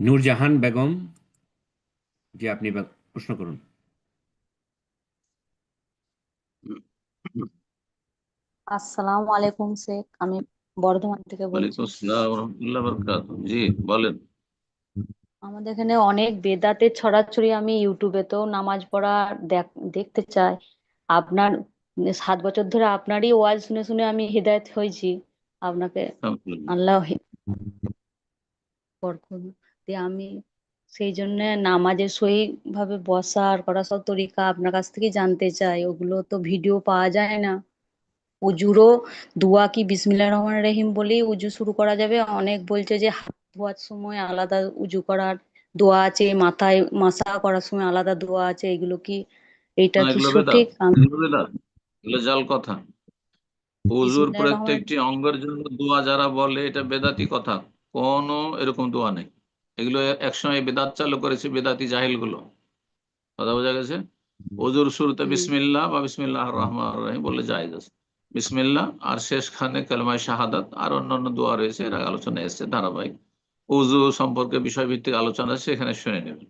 নূরজাহান বেগম। জি, আপনি প্রশ্ন করুন। আসসালামু আলাইকুম শেখ, আমি বর্ধমান থেকে বলছি। ওয়ালাইকুম আসসালাম রহমতুল্লাহ বারাকাতুহু। জি বলেন। আমাদের এখানে অনেক বেদাতের ছড়াছড়ি, আমি ইউটিউবে তো নামাজ পড়া দেখতে চাই। আপনার 7 বছর ধরে আপনারই ওয়াজ শুনে শুনে আমি হিদায়ত হয়েছি। আপনাকে আলহামদুলিল্লাহ। আল্লাহ করুন। দিয়ে আমি সেই জন্য নামাজে সহি ভাবে বসা আর করা সব তরিকা আপনার কাছ থেকে জানতে চাই। ওগুলো তো ভিডিও পাওয়া যায় না। উজুরও দোয়া কি বিসমিল্লাহির রহমানির রহিম বলেই উজু শুরু করা যাবে? অনেক বলছে যে হাত ধোয়ার সময় আলাদা উজু করার দোয়া আছে, মাথায় মাসা করার সময় আলাদা দোয়া আছে, এগুলো কি, এইটা না, কি এগুলো বেদাত, সঠিক? এগুলো বেদাত, এগুলো জাল কথা। হুজুর বিসমিল্লাহির রহমান, প্রত্যেকটি অঙ্গের জন্য দোয়া যারা বলে এটা বেদাতি কথা, কোনো এরকম দোয়া নেই। এগুলো একসময় বেদাত চালু করেছে বেদাতি জাহিল গুলো, কথা বোঝা গেছে। হুজুর শুরুতে বিসমিল্লাহ বা বিসমিল্লাহ রহমান রহিম বলে জায়েজ আছে, বিসমিল্লাহ, আর শেষখানে কালেমায়ে শাহাদাত আর অন্যান্য দোয়া রয়েছে, এর আগে আলোচনা এসেছে ধারাবাহিক। উযু সম্পর্কে বিষয়ভিত্তিক আলোচনা আছে, সেখানে শুনে নেবেন।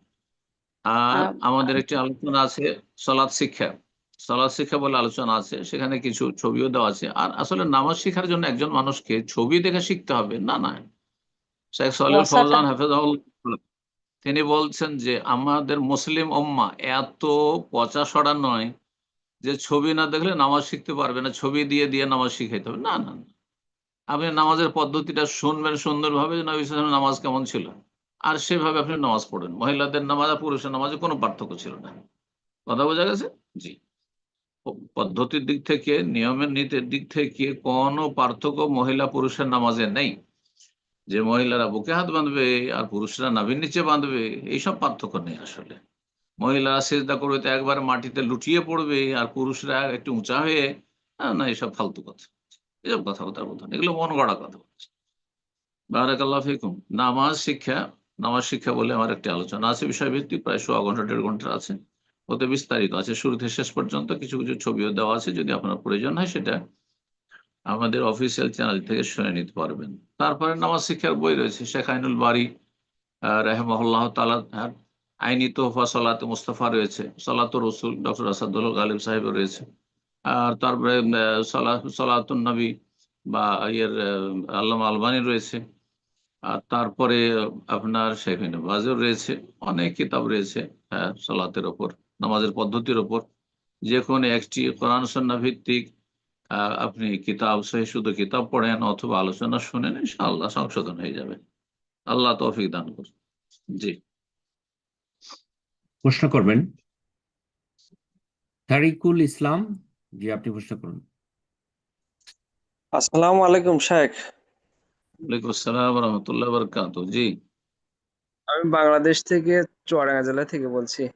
আর আর আমাদের একটি আলোচনা আছে সালাত শিক্ষা, সালাত শিক্ষা বলে আলোচনা আছে, সেখানে কিছু ছবিও দেওয়া আছে। আর আসলে নামাজ শেখার জন্য একজন মানুষকে ছবি দেখে শিখতে হবে না, না। শেখ সালেহ বসাটা, ফৌজান হাফেজাহুল্লাহ তিনি বলছেন যে আমাদের মুসলিম উম্মাহ এত পচাসড়া নয় যে ছবি না দেখলে নামাজ শিখতে পারবে না, ছবি দিয়ে দিয়ে নামাজ শিখাইতে হবে, না, না, না। আপনি নামাজের পদ্ধতিটা শুনবেন সুন্দরভাবে, যে নবী সাল্লাল্লাহু আলাইহি ওয়াসাল্লামের নামাজ কেমন ছিল, আর সেভাবে আপনি নামাজ পড়েন। মহিলাদের নামাজ আর পুরুষের নামাজে কোনো পার্থক্য ছিল না, কথা বোঝা গেছে। জি, পদ্ধতির দিক থেকে, নিয়মের নীতির দিক থেকে কোনো পার্থক্য মহিলা পুরুষের নামাজে নেই, যে মহিলারা বুকে হাত বাঁধবে আর পুরুষরা নাভির নিচে বাঁধবে, এইসব পার্থক্য নেই আসলে। মহিলারা সেজদা করবে তো একবার মাটিতে লুটিয়ে পড়বে, আর পুরুষরা একটু উঁচা হয়ে, না, এসব ফালতু কথা, এসব কথাবার্তার কথা না, এগুলো মন গড়া কথা বলছে। বারাকাল্লাহ ফিকুম। নামাজ শিক্ষা বলে আমার একটি আলোচনা আছে বিষয়ভিত্তিক, প্রায় 1.5 ঘন্টা 1.5 ঘন্টার আছে, ওতে বিস্তারিত আছে শুরু থেকে শেষ পর্যন্ত, কিছু কিছু ছবিও দেওয়া আছে, যদি আপনার প্রয়োজন হয় সেটা আমাদের অফিসিয়াল চ্যানেল থেকে শুনে নিতে পারবেন। তারপরে নামাজ শিক্ষার বই রয়েছে, শেখ আইনুল বারী রাহিমাহুল্লাহ তাআলা, আইনি তোহফা সালাতে মুস্তাফা রয়েছে, সালাতুর রসুল ডক্টর আসাদুল গালিব সাহেব রয়েছে। আর তারপরে সালাতুন নবী বা আল্লামা আলবানী রয়েছে। আর তারপরে আপনার শেখ ইবনে বাজও রয়েছে, অনেক কিতাব রয়েছে সালাতের ওপর, নামাজের পদ্ধতির ওপর। যে কোনো একটি কোরআন সুন্নাহ ভিত্তিক আপনি কিতাব, সহি শুধু কিতাব পড়েন অথবা আলোচনা শুনেন, ইনশাআল্লাহ সংশোধন হয়ে যাবে। আল্লাহ তৌফিক দান করুন। জি, প্রশ্ন করবেন তারিকুল ইসলাম। জি, আপনি প্রশ্ন করুন। আসসালামু আলাইকুম শেখ। ওয়ালাইকুম আসসালাম ওয়া রাহমাতুল্লাহি ওয়া বারাকাতুহু। জি, আমি বাংলাদেশ থেকে চুয়াডাঙ্গা জেলা থেকে বলছি।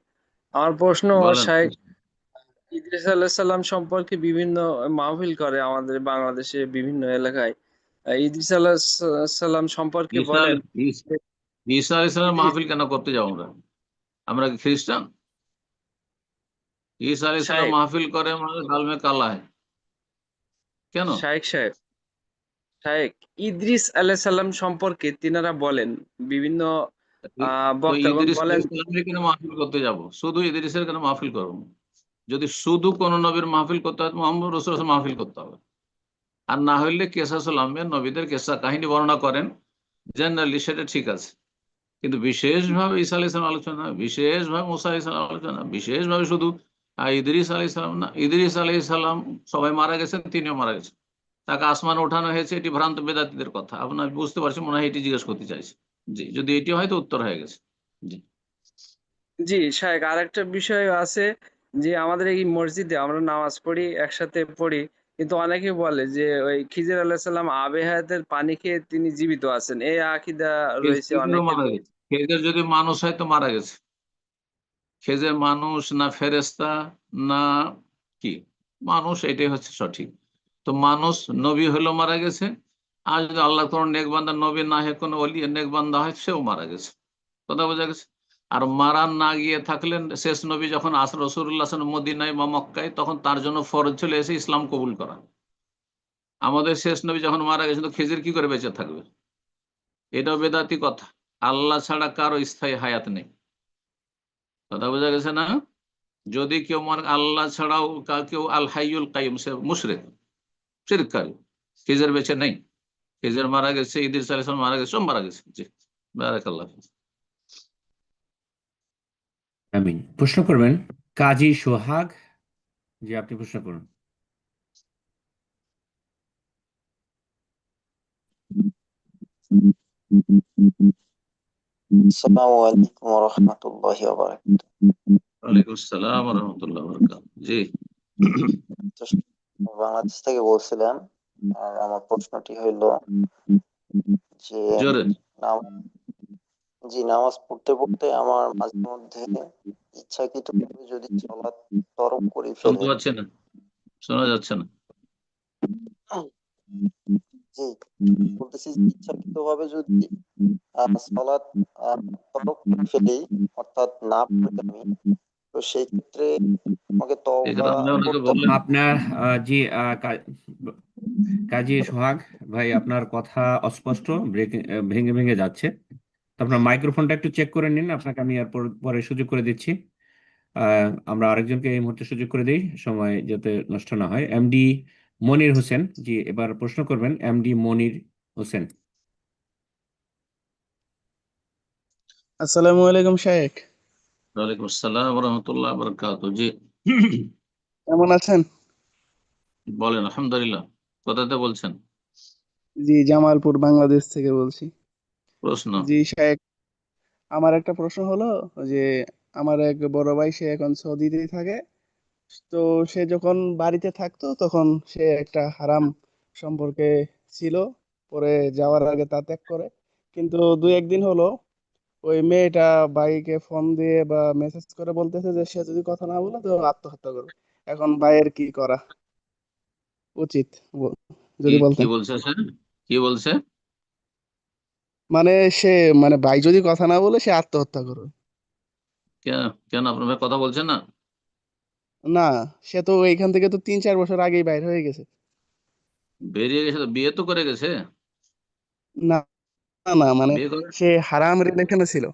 আমার প্রশ্ন, বলেন। শেখ, ইদ্রিস আলাইহিস সালাম সম্পর্কে বিভিন্ন মাহফিল করে আমাদের বাংলাদেশে বিভিন্ন এলাকায়। ইদ্রিস আলাইহিস সালাম সম্পর্কে ঈসা বলেন। আলাইহিস- ঈস- ঈসা আলাইহিস সালামের ইদ্রিস, মাহফিল কেন করতে যাবো আমরা? আমরা কি খ্রিস্টান? ঈসা আলাইহিস সালাম শেখ, মাহফিল করে মানে গাল মে কালা है, কেন? শেখ সাহেব, শেখ, ইদ্রিস আলাইহিস সালাম সম্পর্কে তিনারা বলেন, বিভিন্ন তো বক্তাগণ ইদ্রিস বলেন। আলাইহিস সালামের কেন মাহফিল করতে যাব? শুধু ইদ্রিসের কেন মাহফিল করবো? যদি শুধু কোন নবীর মাহফিল করতে হয়, মোহাম্মদ রাসূলের মাহফিল করতে হবে। আর না হইলে কেসাসুল আম্বিয়া, নবীদের কেসা কাহিনী বর্ণনা করেন জেনারেলি, সেটা ঠিক আছে। কিন্তু বিশেষভাবে ঈসা আলাইহিস সালাম আলোচনা, বিশেষভাবে মুসা আলাইহিস সালাম আলোচনা, বিশেষভাবে শুধু ইদ্রিস আলাইহিস সালাম না। ইদ্রিস আলাইহিস সালাম সবাই মারা গেছেন, তিনিও মারা গেছেন, তাকে আসমানে ওঠানো হয়েছে, এটি ভ্রান্ত বেদাতীদের কথা। আপনার বুঝতে পারছি মনে হয় এটি জিজ্ঞেস করতে চাইছে। জি, যদি এটি হয়তো উত্তর হয়ে গেছে। জি, জি শেখ, আরেকটা বিষয় আছে যে আমাদের এই মসজিদে আমরা নামাজ পড়ি, একসাথে পড়ি, কিন্তু অনেকে বলে যে ওই খিজির আলাইহিস সালাম আবে হায়াতের পানি খেয়ে তিনি জীবিত আছেন, এই আকীদা রয়েছে খেজুরও অনেকের। মারা গেছে। খেজুর যদি মানুষ হয় তো মারা গেছে। খেজুর মানুষ না ফেরেশতা না কি? মানুষ, এটাই হচ্ছে সঠিক। তো মানুষ নবী হলেও মারা গেছে, আর যদি আল্লাহ কোন নেক বান্দা নবী না হয়ে কোনো ওলি নেক বান্দা হয়, সেও মারা গেছে, কথা বোঝা গেছে। আর মারা না গিয়ে থাকলেন, শেষ নবী যখন রাসূলুল্লাহ মদিনায় বা মক্কায়, তখন তার জন্য ফরজ চলে এসে ইসলাম কবুল করা। আমাদের শেষ নবী যখন মারা গেছেন, তো খেজুর কি করে বেঁচে থাকবে? এটাও বেদাতি কথা। আল্লাহ ছাড়া কারো স্থায়ী হায়াত নেই, কথা বোঝা গেছে না। যদি কেউ আল্লাহ ছাড়াও কেউ আল হাইয়ুল কাইয়ুম, সে মুশরিক, শিরককারী। খেজুর বেঁচে নেই, খেজুর মারা গেছে, ইদ্রিস আলাইহিস সালাম মারা গেছে, সব মারা গেছে। জি, বারাকাল্লাহ। আমিন। প্রশ্ন করবেন কাজী সোহাগ। জি, আপনি প্রশ্ন করুন। আসসালামু আলাইকুম ওয়া রাহমাতুল্লাহি ওয়া বারাকাতুহু। ওয়ালাইকুম আসসালাম ওয়া রাহমাতুল্লাহি ওয়া বারাকাতুহু। জি, বাংলাদেশ থেকে বলছিলাম। আর আমার প্রশ্নটি হইল যে জোরে নাম নামাজ পড়তে পড়তে আমার মাঝে মধ্যে ইচ্ছাকৃতভাবে যদি সলাৎ তরক করে শুনতে ফেলে, পাচ্ছি না, শোনা যাচ্ছে না। জি বলতেছি যে ইচ্ছাকৃতভাবে যদি সলাৎ তরক করে ফেলি, অর্থাৎ না পড়ে আমি, তো সেই ক্ষেত্রে আমাকে এই তওবা কারণে ওনাকে করতে বললেন আপনার জি কাজী সোহাগ ভাই, আপনার কথা অস্পষ্ট, ভেঙে ভেঙে যাচ্ছে। তো আপনার মাইক্রোফোনটা একটু চেক করে নিন, আপনাকে আমি আর পরে সুযোগ করে দিচ্ছি। আমরা আরেকজনকে এই মুহূর্তে সুযোগ করে দিই, সময় যাতে নষ্ট না হয়। এমডি মনির হোসেন, জি এবার প্রশ্ন করবেন এমডি মনির হোসেন। আসসালামু আলাইকুম শায়েখ, ওয়ালাইকুম আসসালাম রহমতুল্লাহ বরকাত। জি কেমন আছেন? বলেন। আলহামদুলিল্লাহ। কোথাতে বলছেন? জি, জামালপুর বাংলাদেশ থেকে বলছি। প্রশ্ন। জি শায়েখ, আমার একটা প্রশ্ন হলো যে আমার এক বড় ভাই, সে এখন সৌদিতেই থাকে। তো সে যখন বাড়িতে থাকতো তখন সে একটা হারাম সম্পর্কে ছিল, পরে যাওয়ার আগে তা ত্যাগ করে। কিন্তু দুই একদিন হলো ওই মেয়েটা ভাইকে ফোন দিয়ে বা মেসেজ করে বলতেছে যে সে যদি কথা না বলে তো আত্মহত্যা করবে। এখন ভাইয়ের কি করা উচিত কি যদি কি বলতেন। বলছে সে? কি বলছে? মানে সে, মানে ভাই যদি কথা না বলে সে আত্মহত্যা করবে। কেন কেন আপনার ভাই কথা বলছেন না? না, সে তো এইখান থেকে তো 3-4 বছর আগেই বাইর হয়ে গেছে। বেরিয়ে গেছে তো, বিয়ে তো করে গেছে। না, না মানে বিয়ে করে সে হারাম রিলেশনে ছিল।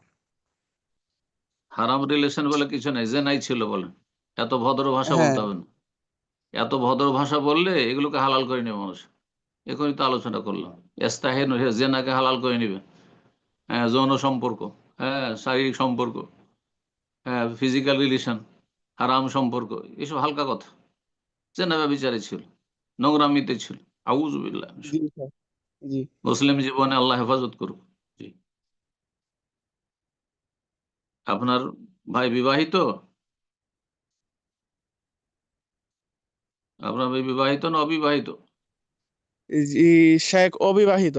হারাম রিলেশন বলে কিছু নাই, জেনাই ছিল বলে। এত ভদ্র ভাষা হ্যাঁ, বলতে হবে না। এত ভদ্র ভাষা বললে এগুলোকে হালাল করে নেবে মানুষ। এখনই তো আলোচনা করলাম। এস্তাহেন জেনাকে হালাল করে নিবে। হ্যাঁ, যৌন সম্পর্ক, হ্যাঁ শারীরিক সম্পর্ক, হ্যাঁ ফিজিক্যাল রিলেশন, হারাম সম্পর্ক, এসব হালকা কথা। জেনা ব্যভিচারী ছিল, নোংরামিতে ছিল। আউযুবিল্লাহ। জি স্যার, জি। মুসলিম জীবনে আল্লাহ হেফাজত করুক। জি। আপনার ভাই বিবাহিত? আপনার ভাই বিবাহিত না অবিবাহিত? জি, শেখ অবিবাহিত।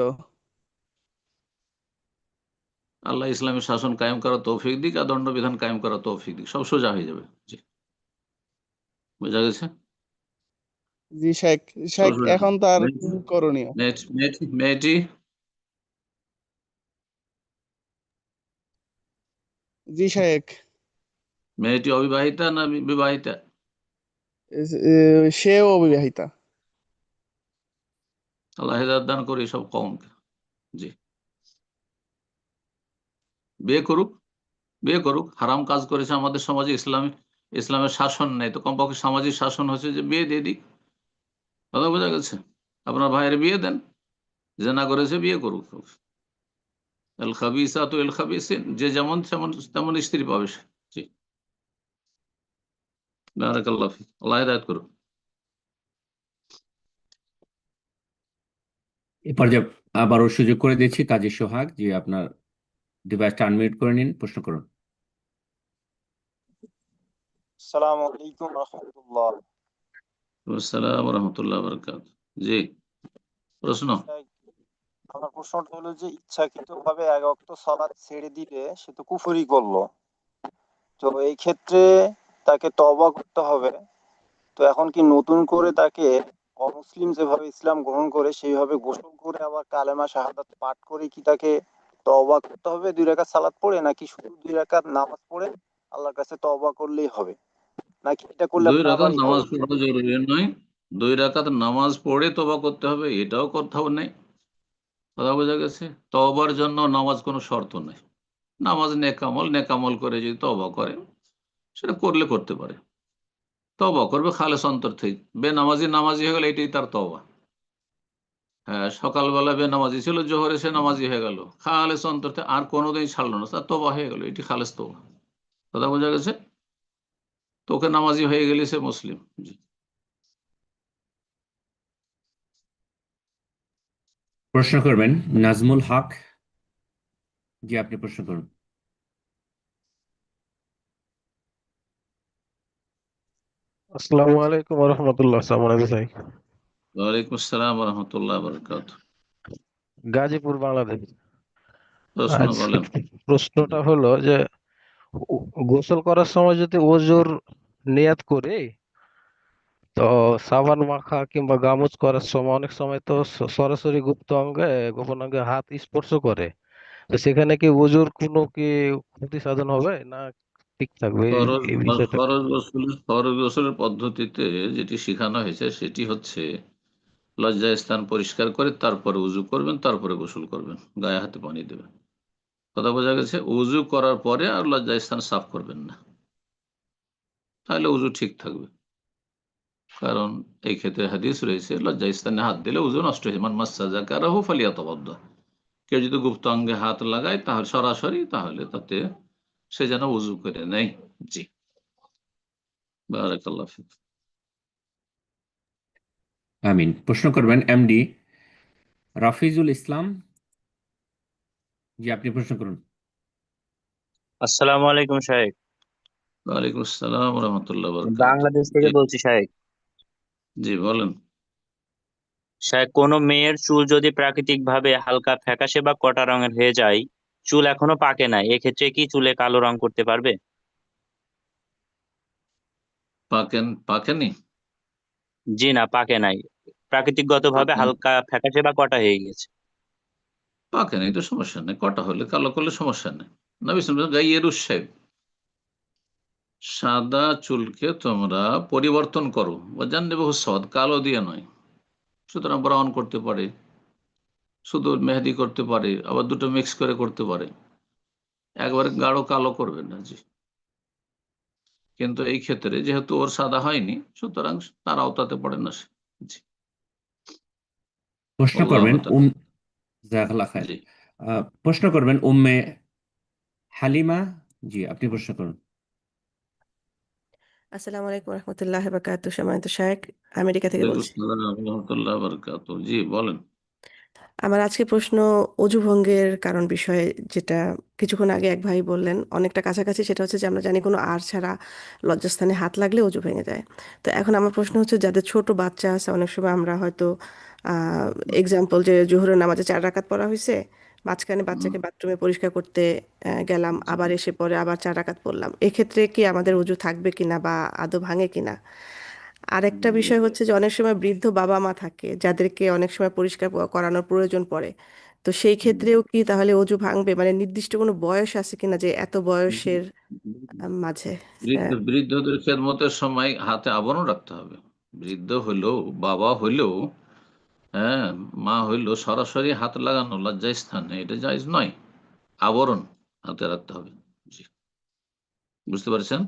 আল্লাহ ইসলামের শাসন কায়েম করার তৌফিক দিক, আর দণ্ডবিধান কায়েম করার তৌফিক দিক, সব সোজা হয়ে যাবে। জি, বোঝা গেছে? জি শেখ, সব শেখ সোজা হবে। এখন তার কি করণীয়? মেয়েটি জি শেখ, মেয়েটি অবিবাহিতা না বিবাহিতা? সেও অবিবাহিতা। আল্লাহ হেদায়েত দান করি সব কওমকে। জি, বিয়ে করুক, বিয়ে করুক। হারাম কাজ করেছে আমাদের সমাজে, ইসলামের শাসন নেই, তো কমপক্ষে সামাজিক শাসন হচ্ছে যে বিয়ে দিয়ে দিক। কথা বোঝা গেছে? আপনার ভাইয়ের বিয়ে দেন, জেনা করেছে বিয়ে করুক। এল খাবিসাতু এল খাবিসিন, যে যেমন তেমন স্ত্রী পাবে সে। জি, বারাকাল্লাহ ফিক। আল্লাহ হেদায়েত করুক। এ পর্যায়ে আবারও সুযোগ করে দিচ্ছি কাজী সোহাগ, জি আপনার ডিভাইসটা আনমিউট করে নিন, প্রশ্ন করুন। আসসালামু আলাইকুম রহমতুল্লাহ। আসসালাম রহমতুল্লাহ বরকাত। জি, প্রশ্ন। আমার প্রশ্নটা হলো যে ইচ্ছাকৃতভাবে এক ওয়াক্ত সালাত ছেড়ে দিলে সে তো কুফরি করলো, তো এই ক্ষেত্রে তাকে তওবা করতে হবে। তো এখন কি নতুন করে তাকে অমুসলিম যেভাবে ইসলাম গ্রহণ করে সেইভাবে গোসল করে আবার কালেমা শাহাদাত পাঠ করে কি তাকে তওবা করতে হবে 2 রাকাত সালাত পড়ে, নাকি শুধু 2 রাকাত নামাজ পড়ে আল্লাহর কাছে তওবা করলেই হবে, নাকি এটা করলে 2 রাকাত বাড়াবাড়ি নামাজ হবে? পড়া জরুরি নয়। 2 রাকাত নামাজ পড়ে তওবা করতে হবে, এটাও কোথাও নেই। কথা বোঝা গেছে? তওবার জন্য নামাজ কোনো শর্ত নেই। নামাজ নেকামল, নেকামল করে যদি তওবা করে, সেটা করলে করতে পারে। তওবা করবে খালেস অন্তর থেকে। বেনামাজি নামাজি হয়ে গেলে এটাই তার তওবা। হ্যাঁ, সকালবেলা বেনামাজি ছিল, জোহরে সে নামাজি হয়ে গেল, খালেস অন্তর থেকে আর কোনোদিন ছাড়লো না, তার তওবা হয়ে গেল, এটি খালেস তওবা। কথা বোঝা গেছে? তোকে নামাজি হয়ে গেলে সে মুসলিম। জি, প্রশ্ন করবেন নাজমুল হক, জি আপনি প্রশ্ন করুন। আসসালামু আলাইকুম রহমতুল্লাহ। আসসালামু আলাইকুম ভাই। ওয়ালাইকুম আসসালাম রহমতুল্লাহ বরকাত। গাজীপুর, বাংলাদেশ। প্রশ্ন আজ বলেন। প্রশ্নটা হলো যে গোসল করার সময় যদি ওযুর নিয়াত করি, তো সাবান মাখা কিংবা গামুছ করার সময় অনেক সময় তো সরাসরি গুপ্ত অঙ্গে গোপন অঙ্গে হাত স্পর্শ করে, তো সেখানে কি ওযুর কোনো কি ক্ষতি সাধন হবে না ঠিক থাকবে? এই বিষয়টা একটু ফরজ গোসলের পদ্ধতিতে যেটি শেখানো হয়েছে সেটি হচ্ছে লজ্জাস্থান পরিষ্কার করে তারপরে উজু করবেন, তারপরে গোসল করবেন, গায়ে হাতে পানি দেবেন। কথা বোঝা গেছে? উজু করার পরে আর লজ্জাস্থান সাফ করবেন না, তাহলে উজু ঠিক থাকবে। কারণ এই ক্ষেত্রে হাদিস রয়েছে লজ্জাস্থানে হাত দিলে উজু নষ্ট হয়ে মান মাসসা যাকারাহু ফালিয়াতাওয়াদ্দা। কেউ যদি গুপ্ত অঙ্গে হাত লাগায় তাহলে সরাসরি, তাহলে তাতে সে যেন উজু করে নেয়। জি, বারাকাল্লাহ ফিক। আমিন। প্রশ্ন করবেন এমডি রাফিজুল ইসলাম। জি, আপনি প্রশ্ন করুন। আসসালামু আলাইকুম শাহেক। ওয়ালাইকুম আসসালাম রহমতুল্লাহ বরকাত। বাংলাদেশ থেকে জি, বলছি শাহেক। জি বলেন। শাহেক, কোনো মেয়ের চুল যদি প্রাকৃতিক ভাবে হালকা ফ্যাকাশে বা কটা রঙের হয়ে যায়, চুল এখনো পাকে নাই, এক্ষেত্রে কি চুলে কালো রং করতে পারবে? পাকেনি? জি না, পাকে নাই, প্রাকৃতিকগত ভাবে পাকেনি হালকা ফ্যাকাশে বা কটা হয়ে গেছে। পাকেনি তো সমস্যা নেই, কটা হলে কালো করলে সমস্যা নেই। নবী সাল্লাল্লাহু আলাইহি ওয়াসাল্লাম গাইয়ের উৎসাহ, সাদা চুলকে তোমরা পরিবর্তন করো, ওয়াজান্নিবুহু সাওয়াদ, কালো দিয়ে নয়। সুতরাং ব্রাউন করতে পারে, শুধু মেহেদি করতে পারে, আবার দুটো মিক্স করে করতে পারে, একবারে গাঢ় কালো করবে না। জি, কিন্তু এই ক্ষেত্রে যেহেতু ওর সাদা হয়নি, সুতরাং তার আওতাতে পড়ে না সে। জি, প্রশ্ন আল্লাহ করবেন তাআলা। জাযাকাল্লাহ খায়ের। জি, প্রশ্ন করবেন উম্মে হালিমা। জি, আপনি প্রশ্ন করুন। আসসালামু আলাইকুম রহমতুল্লাহ বারকাতু। সম্মানিত শাহেক, আমেরিকা থেকে ওয়ালাইকুম বলছি। আসসালাম রহমতুল্লাহ বারাকাতুহু। জি বলেন। আমার আজকে প্রশ্ন অজু ভঙ্গের কারণ বিষয়ে, যেটা কিছুক্ষণ আগে এক ভাই বললেন অনেকটা কাছাকাছি। সেটা হচ্ছে যে আমরা জানি কোনো আর ছাড়া লজ্জাস্থানে হাত লাগলে অজু ভেঙে যায়। তো এখন আমার প্রশ্ন হচ্ছে, যাদের ছোট বাচ্চা আছে, অনেক সময় আমরা হয়তো এক্সাম্পল যে জোহরের নামাজে 4 রাকাত পড়া হয়েছে, মাঝখানে বাচ্চাকে বাথরুমে পরিষ্কার করতে গেলাম, আবার এসে পরে আবার 4 রাকাত পড়লাম, এক্ষেত্রে কি আমাদের অজু থাকবে কিনা বা আদৌ ভাঙে কিনা? আরেকটা বিষয় হচ্ছে যে অনেক সময় বৃদ্ধ বাবা মা থাকে যাদেরকে অনেক সময় পরিষ্কার করানোর প্রয়োজন পড়ে। তো সেই ক্ষেত্রেও কি তাহলে অজু ভাঙবে? মানে নির্দিষ্ট কোনো বয়স আছে কিনা যে এত বয়সের মাঝে? আহ, বৃদ্ধদের খেদমতের সময় হাতে আবরণ রাখতে হবে। বৃদ্ধ হইলেও, বাবা হইলেও, হ্যাঁ, মা হইলেও সরাসরি হাত লাগানো লজ্জা স্থানে এটা জায়েজ নয়। আবরণ হাতে রাখতে হবে। জি, বুঝতে পারছেন?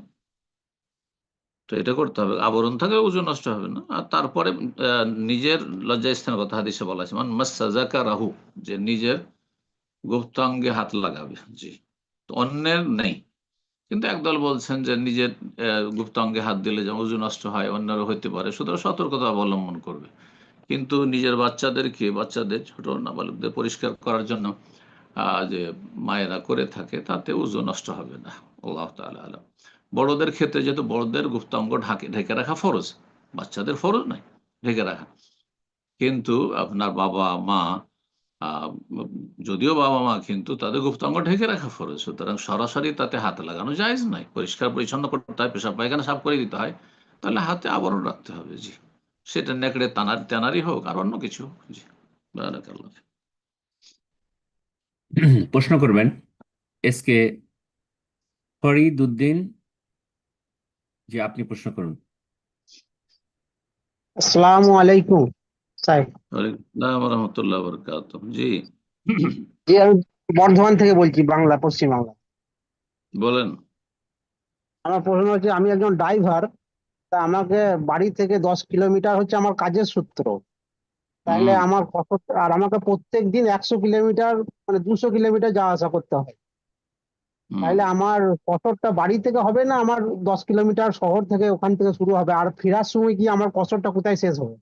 তো এটা করতে হবে, আবরণ থাকলে ওজন নষ্ট হবে না। আর তারপরে নিজের লজ্জা স্থানের কথা হাদিসে বলা আছে, মান মাসসা যাকারাহু, যে নিজের গুপ্তাঙ্গে হাত লাগাবে। জি, তো অন্যের নেই। কিন্তু একদল বলছেন যে নিজের গুপ্তাঙ্গে হাত দিলে যেমন ওজু নষ্ট হয়, অন্যেরও হইতে পারে, সুতরাং সতর্কতা অবলম্বন করবে। কিন্তু নিজের বাচ্চাদের ছোট নাবালকদের পরিষ্কার করার জন্য যে মায়েরা করে থাকে, তাতে ওজু নষ্ট হবে না। আল্লাহ তাআলা আলাম। বড়দের ক্ষেত্রে যেহেতু বড়দের গুপ্তাঙ্গ ঢেকে রাখা ফরজ, বাচ্চাদের ফরজ নয় ঢেকে রাখা। কিন্তু আপনার বাবা মা, আহ, যদিও বাবা মা, কিন্তু তাদের গুপ্তাঙ্গ ঢেকে রাখা ফরজ, সুতরাং সরাসরি তাতে হাত লাগানো জায়েজ নাই। পরিষ্কার পরিচ্ছন্ন করতে হয়, পেশাব পায়খানা সাফ করে দিতে হয়, তাহলে হাতে আবরণ রাখতে হবে। জি, সেটা নেকড়ে তেনারি হোক আর অন্য কিছু হোক। জি, বারাকাল্লাহ। প্রশ্ন করবেন এসকে ফরিদউদ্দিন। জি, আপনি প্রশ্ন করুন। আসসালামু আলাইকুম সাহেব। ওয়ালাইকুম আসসালাম ওয়া রাহমাতুল্লাহি ওয়া বারাকাতুহু। জি, জি, আমি বর্ধমান থেকে বলছি, বাংলা, পশ্চিম বাংলা। বলেন। আমার প্রশ্ন হচ্ছে, আমি একজন ড্রাইভার। তা আমাকে বাড়ি থেকে 10 কিলোমিটার হচ্ছে আমার কাজের সূত্র। তাহলে হুম আমার কত, আর আমাকে প্রত্যেক দিন 100 কিলোমিটার, মানে 200 কিলোমিটার যাওয়া আসা করতে হয়। হুম তাহলে আমার কসরটা বাড়ি থেকে হবে না আমার 10 কিলোমিটার শহর থেকে, ওখান থেকে শুরু হবে? আর ফেরার সময় কি আমার কসরটা কোথায় শেষ হবে?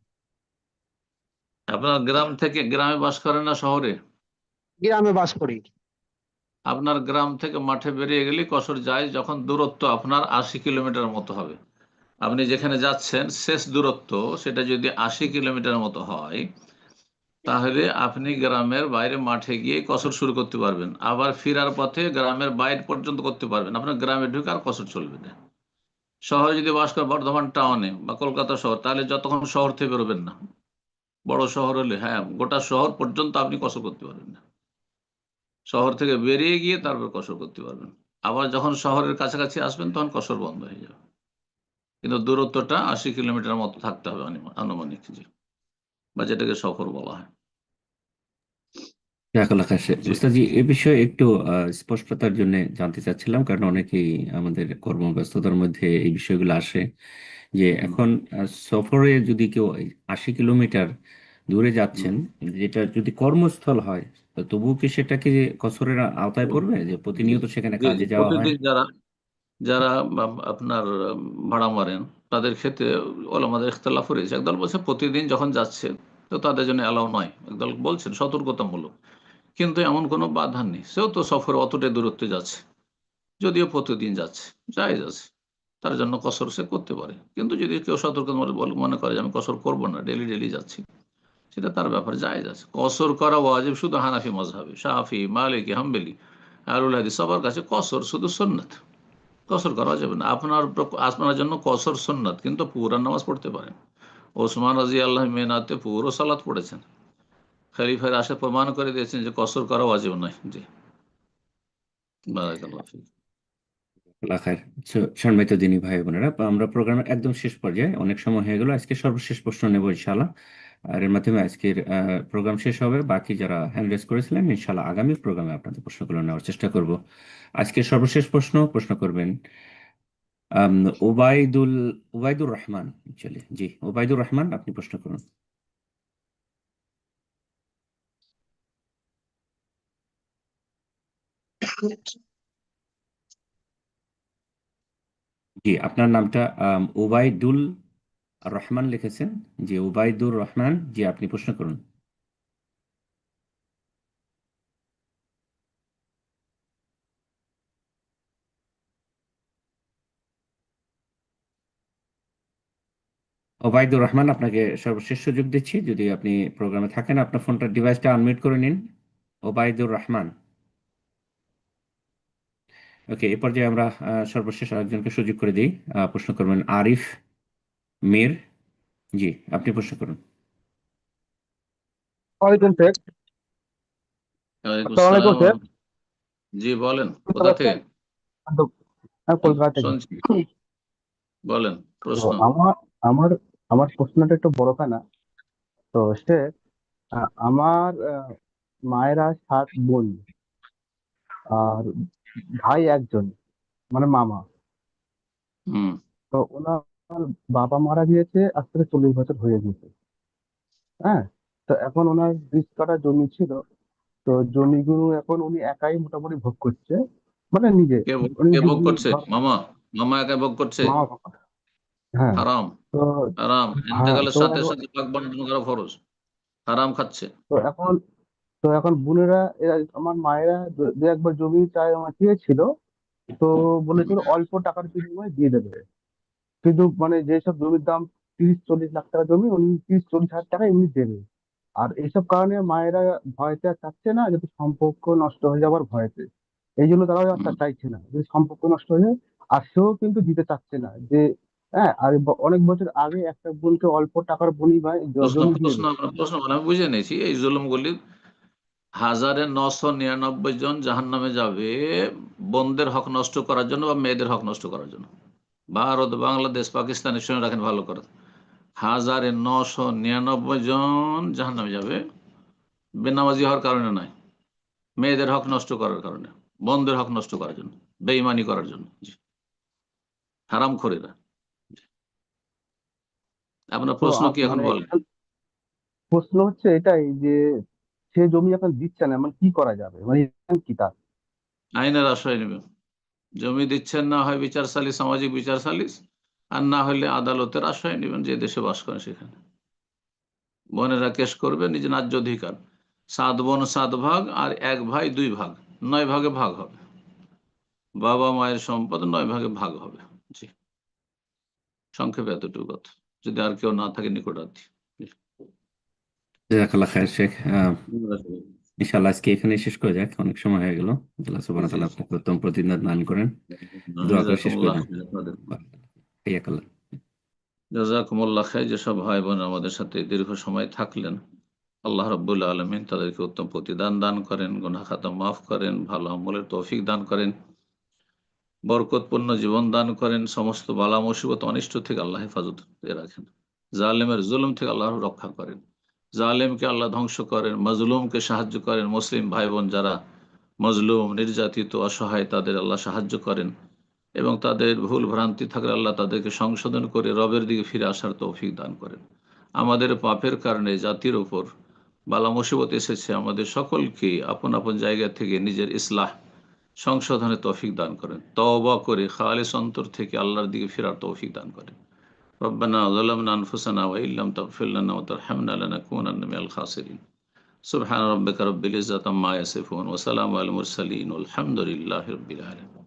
আপনার গ্রাম থেকে, গ্রামে বাস করেন না শহরে? গ্রামে বাস করি। আপনার গ্রাম থেকে মাঠে বেরিয়ে গেলে কসর যায় যখন দূরত্ব আপনার 80 কিলোমিটার মতো হবে। আপনি যেখানে যাচ্ছেন শেষ দূরত্ব সেটা যদি 80 কিলোমিটার মতো হয়, তাহলে আপনি গ্রামের বাইরে মাঠে গিয়ে কসর শুরু করতে পারবেন, আবার ফেরার পথে গ্রামের বাইরে পর্যন্ত করতে পারবেন। আপনার গ্রামে ঢুকে আর কসর চলবে না। শহরে যদি বাস করেন, বর্ধমান টাউনে বা কলকাতা শহর, তাহলে যতক্ষণ শহর থেকে বেরোবেন না, বড় শহর হলে হ্যাঁ গোটা শহর পর্যন্ত আপনি কসর করতে পারবেন না। শহর থেকে বেরিয়ে গিয়ে তারপর কসর করতে পারবেন। আবার যখন শহরের কাছাকাছি আসবেন তখন কসর বন্ধ হয়ে যাবে। কিন্তু দূরত্বটা 80 কিলোমিটার মতো থাকতে হবে আনুমানিক, জি, বা যেটাকে সফর বলা হয়। জাজাকাল্লাহ খায়ের। জি উস্তাদজি এ বিষয়ে একটু স্পষ্টতার জন্য জানতে চাচ্ছিলাম, কারণ অনেকেই আমাদের কর্মব্যস্ততার মধ্যে এই বিষয়গুলো আসে যে এখন সফরে যদি কেউ 80 কিলোমিটার দূরে যাচ্ছেন, যেটা যদি কর্মস্থল হয়, তো তবুও কি সেটা কি কসরের আওতায় পড়বে, যে প্রতিনিয়ত সেখানে জি কাজে যাওয়া হয়? প্রতিদিন যারা যারা আপনার ভাড়া মারেন তাদের ক্ষেত্রে ওলামাদের ইখতিলাফ রয়েছে। একদল বলছে প্রতিদিন যখন যাচ্ছে তো তাদের জন্য অ্যালাউ নয়, একদল বলছেন সতর্কতামূলক। কিন্তু এমন কোনো বাধা নেই, সেও তো সফরে অতটাই দূরত্বে যাচ্ছে, যদিও প্রতিদিন যাচ্ছে, জায়েজ আছে, তার জন্য কসর সে করতে পারে। কিন্তু যদি কেউ সতর্কতামূলক মনে করে যে আমি কসর করবো না, ডেলি ডেলি যাচ্ছি, সেটা তার ব্যাপারে জায়েজ আছে। কসর করা ওয়াজিব শুধু হানাফি মাজহাবে, শাফি, মালিকি, হাম্বলি, আহলুল হাদিস সবার কাছে কসর শুধু সুন্নাত, কসর করা যাবে না। আপনার জন্য কসর সুন্নাত, কিন্তু পুরা নামাজ পড়তে পারেন। ওসমান রাজি আল্লাহ মেনাতে পুরো সালাত পড়েছেন, খলিফার আসে প্রমাণ করে দিয়েছেন যে কসর করা ওয়াজিব নয়। জি, বারাকাল্লাহ ফিক। জাজাকাল্লাহ খায়ের। সম্মানিত দিনী ভাই বোনেরা, আমরা প্রোগ্রামের একদম শেষ পর্যায়ে, অনেক সময় হয়ে গেল, আজকে সর্বশেষ প্রশ্ন নেব ইনশাআল্লাহ। আর এর মাধ্যমে আজকের প্রোগ্রাম শেষ হবে। বাকি যারা হ্যান্ড রেজ করেছিলেন, ইনশাআল্লাহ আগামী প্রোগ্রামে আপনাদের প্রশ্নগুলো নেওয়ার চেষ্টা করব। আজকের সর্বশেষ প্রশ্ন করবেন আম, ওবায়দুর রহমান। জি, ওবায়দুর রহমান, আপনি প্রশ্ন করুন। জি, আপনার নামটা ওবায়দুল রহমান লিখেছেন। জি, ওবায়দুর রহমান, জি আপনি প্রশ্ন করুন। ওবায়দুর রহমান, আপনাকে সর্বশেষ সুযোগ দিচ্ছি, যদি আপনি প্রোগ্রামে থাকেন আপনার ফোনটা ডিভাইসটা আনমিউট করে নিন। ওবায়দুর রহমান। ওকে, এ পর্যায়ে আমরা সর্বশেষ আরেকজনকে সুযোগ করে দিই। প্রশ্ন করবেন আরিফ মির। জি, আপনি প্রশ্ন করুন। ওয়ালাইকুম স্যার। ওয়ালাইকুম আসসালামু আলাইকুম আসসালাম। স্যার। জি বলেন, শুনতে কোথা থেকে? পাচ্ছেন? আমি কলকাতা থেকে। শুনছি, বলেন তো প্রশ্ন। আমার আমার আমার প্রশ্নটা একটু বড়খানা। তো সে আমার মায়েরা 7 বোন আর ভাই একজন, মানে মামা। হুম, তো ওনার বাবা মারা গিয়েছে, আজ থেকে 40 বছর হয়ে গেছে। হ্যাঁ। তো এখন ওনার 20 কাঠা জমি ছিল। তো জমিগুলো এখন উনি একাই মোটামুটি ভোগ করছে, মানে নিজে। উনি কে ভোগ যদি করছে? মামা? মামা একা ভোগ করছে? মামা বাবা। হ্যাঁ। হারাম, তো হারাম। হ্যাঁ, ইন্তেকালের তো সাথে সাথে ভাগ বন্টন করা ফরজ। হারাম খাচ্ছে। তো এখন তো এখন বোনেরা আমার মায়েরা দু একবার জমি চায় আমার চেয়েছিল। তো বলেছিল অল্প টাকার বিনিময়ে দিয়ে দেবে। কিন্তু মানে যেসব জমির দাম 30-40 লাখ টাকা জমি, উনি 30-40 হাজার টাকা এমনি দেবে। আর এইসব কারণে মায়েরা ভয়তে আর চাচ্ছে না, যাতে সম্পর্ক নষ্ট হয়ে যাওয়ার ভয়তে। এই জন্য তারা আর চাইছে না যে সম্পর্ক নষ্ট হয়ে যায়। আর সেও কিন্তু দিতে চাচ্ছে না যে, হ্যাঁ। আর অনেক বছর আগে একটা বোনকে অল্প টাকার বিনিময়ে জমি দিয়ে দেবে। প্রশ্ন মানে আমি বুঝে নিয়েছি। এই জুলুমগুলি 1999 জন জাহান্নামে যাবে বোনদের হক নষ্ট করার জন্য বা মেয়েদের হক নষ্ট করার জন্য। ভারত, বাংলাদেশ, পাকিস্তানের শুনে রাখেন ভালো করে, 1999 জন জাহান্নামে যাবে বেনামাজি হওয়ার কারণে নয়, মেয়েদের হক নষ্ট করার কারণে, বোনদের হক নষ্ট করার জন্য, বেঈমানি করার জন্য। জি, হারামখোরেরা। আপনার তো প্রশ্ন কি এখন মানে বলেন? প্রশ্ন হচ্ছে এটাই যে, সে জমি এখন দিচ্ছে না, মানে কি করা যাবে, মানে কি তার? আইনের আশ্রয় নেবেন। জমি দিচ্ছেন না, হয় বিচার সালিস, সামাজিক বিচার সালিস, আর না হলে আদালতের আশ্রয় নেবেন, যে দেশে বাস করেন সেখানে। বোনেরা কেস করবে নিজ ন্যায্য অধিকার। 7 বোন 7 ভাগ, আর 1 ভাই 2 ভাগ, 9 ভাগে ভাগ হবে। বাবা মায়ের সম্পদ 9 ভাগে ভাগ হবে। জি। সংক্ষেপে এতটুকু কথা, যদি আর কেউ না থাকে নিকটার্থী। জাযাকাল্লাহ খায়ের শেখ। ইনশাআল্লাহ আজকে এখানে শেষ করে যাক, অনেক সময় হয়ে গেল। আল্লাহ সুবহানাহু ওয়া তাআলা আপনাকে উত্তম প্রতিদান দান করেন। দোয়া করে শেষ করে জাযাকুমুল্লাহ দেন। আপনাদের। হাইয়াকাল্লাহ। জাযাকুমুল্লাহ খাইর। যেসব ভাই বোন আমাদের সাথে দীর্ঘ সময় থাকলেন, আল্লাহ রাব্বুল আলামিন তাদেরকে উত্তম প্রতিদান দান করেন, গুনাহ খাতা মাফ করেন, ভালো আমলের তৌফিক দান করেন, বরকতপূর্ণ জীবন দান করেন, সমস্ত বালা মুসিবত অনিষ্ট থেকে আল্লাহ হেফাজত রাখেন, জালেমের জুলুম থেকে আল্লাহ রক্ষা করেন, জালেমকে আল্লাহ ধ্বংস করেন, মজলুমকে সাহায্য করেন। মুসলিম ভাই বোন যারা মজলুম, নির্যাতিত, অসহায়, তাদের আল্লাহ সাহায্য করেন এবং তাদের ভুল ভ্রান্তি থাকলে আল্লাহ তাদেরকে সংশোধন করে রবের দিকে ফিরে আসার তৌফিক দান করেন। আমাদের পাপের কারণে জাতির উপর বালা মুসিবত এসেছে, আমাদের সকলকে আপন আপন জায়গা থেকে নিজের ইসলাহ, সংশোধনের তৌফিক দান করেন। তওবা করে খালিস অন্তর থেকে আল্লাহর দিকে ফেরার তৌফিক দান করেন। রব্বানা যালামনা আনফুসানা ওয়া ইল্লাম তাগফির লানা ওয়া তারহামনা লানাকুনান্না মিনাল খাসিরিন। সুবহানা রাব্বিকা রাব্বিল ইজ্জাতি আম্মা ইয়াসিফুন ওয়া সালামুন আলাল মুরসালিন ওয়াল হামদুলিল্লাহি রাব্বিল আলামিন।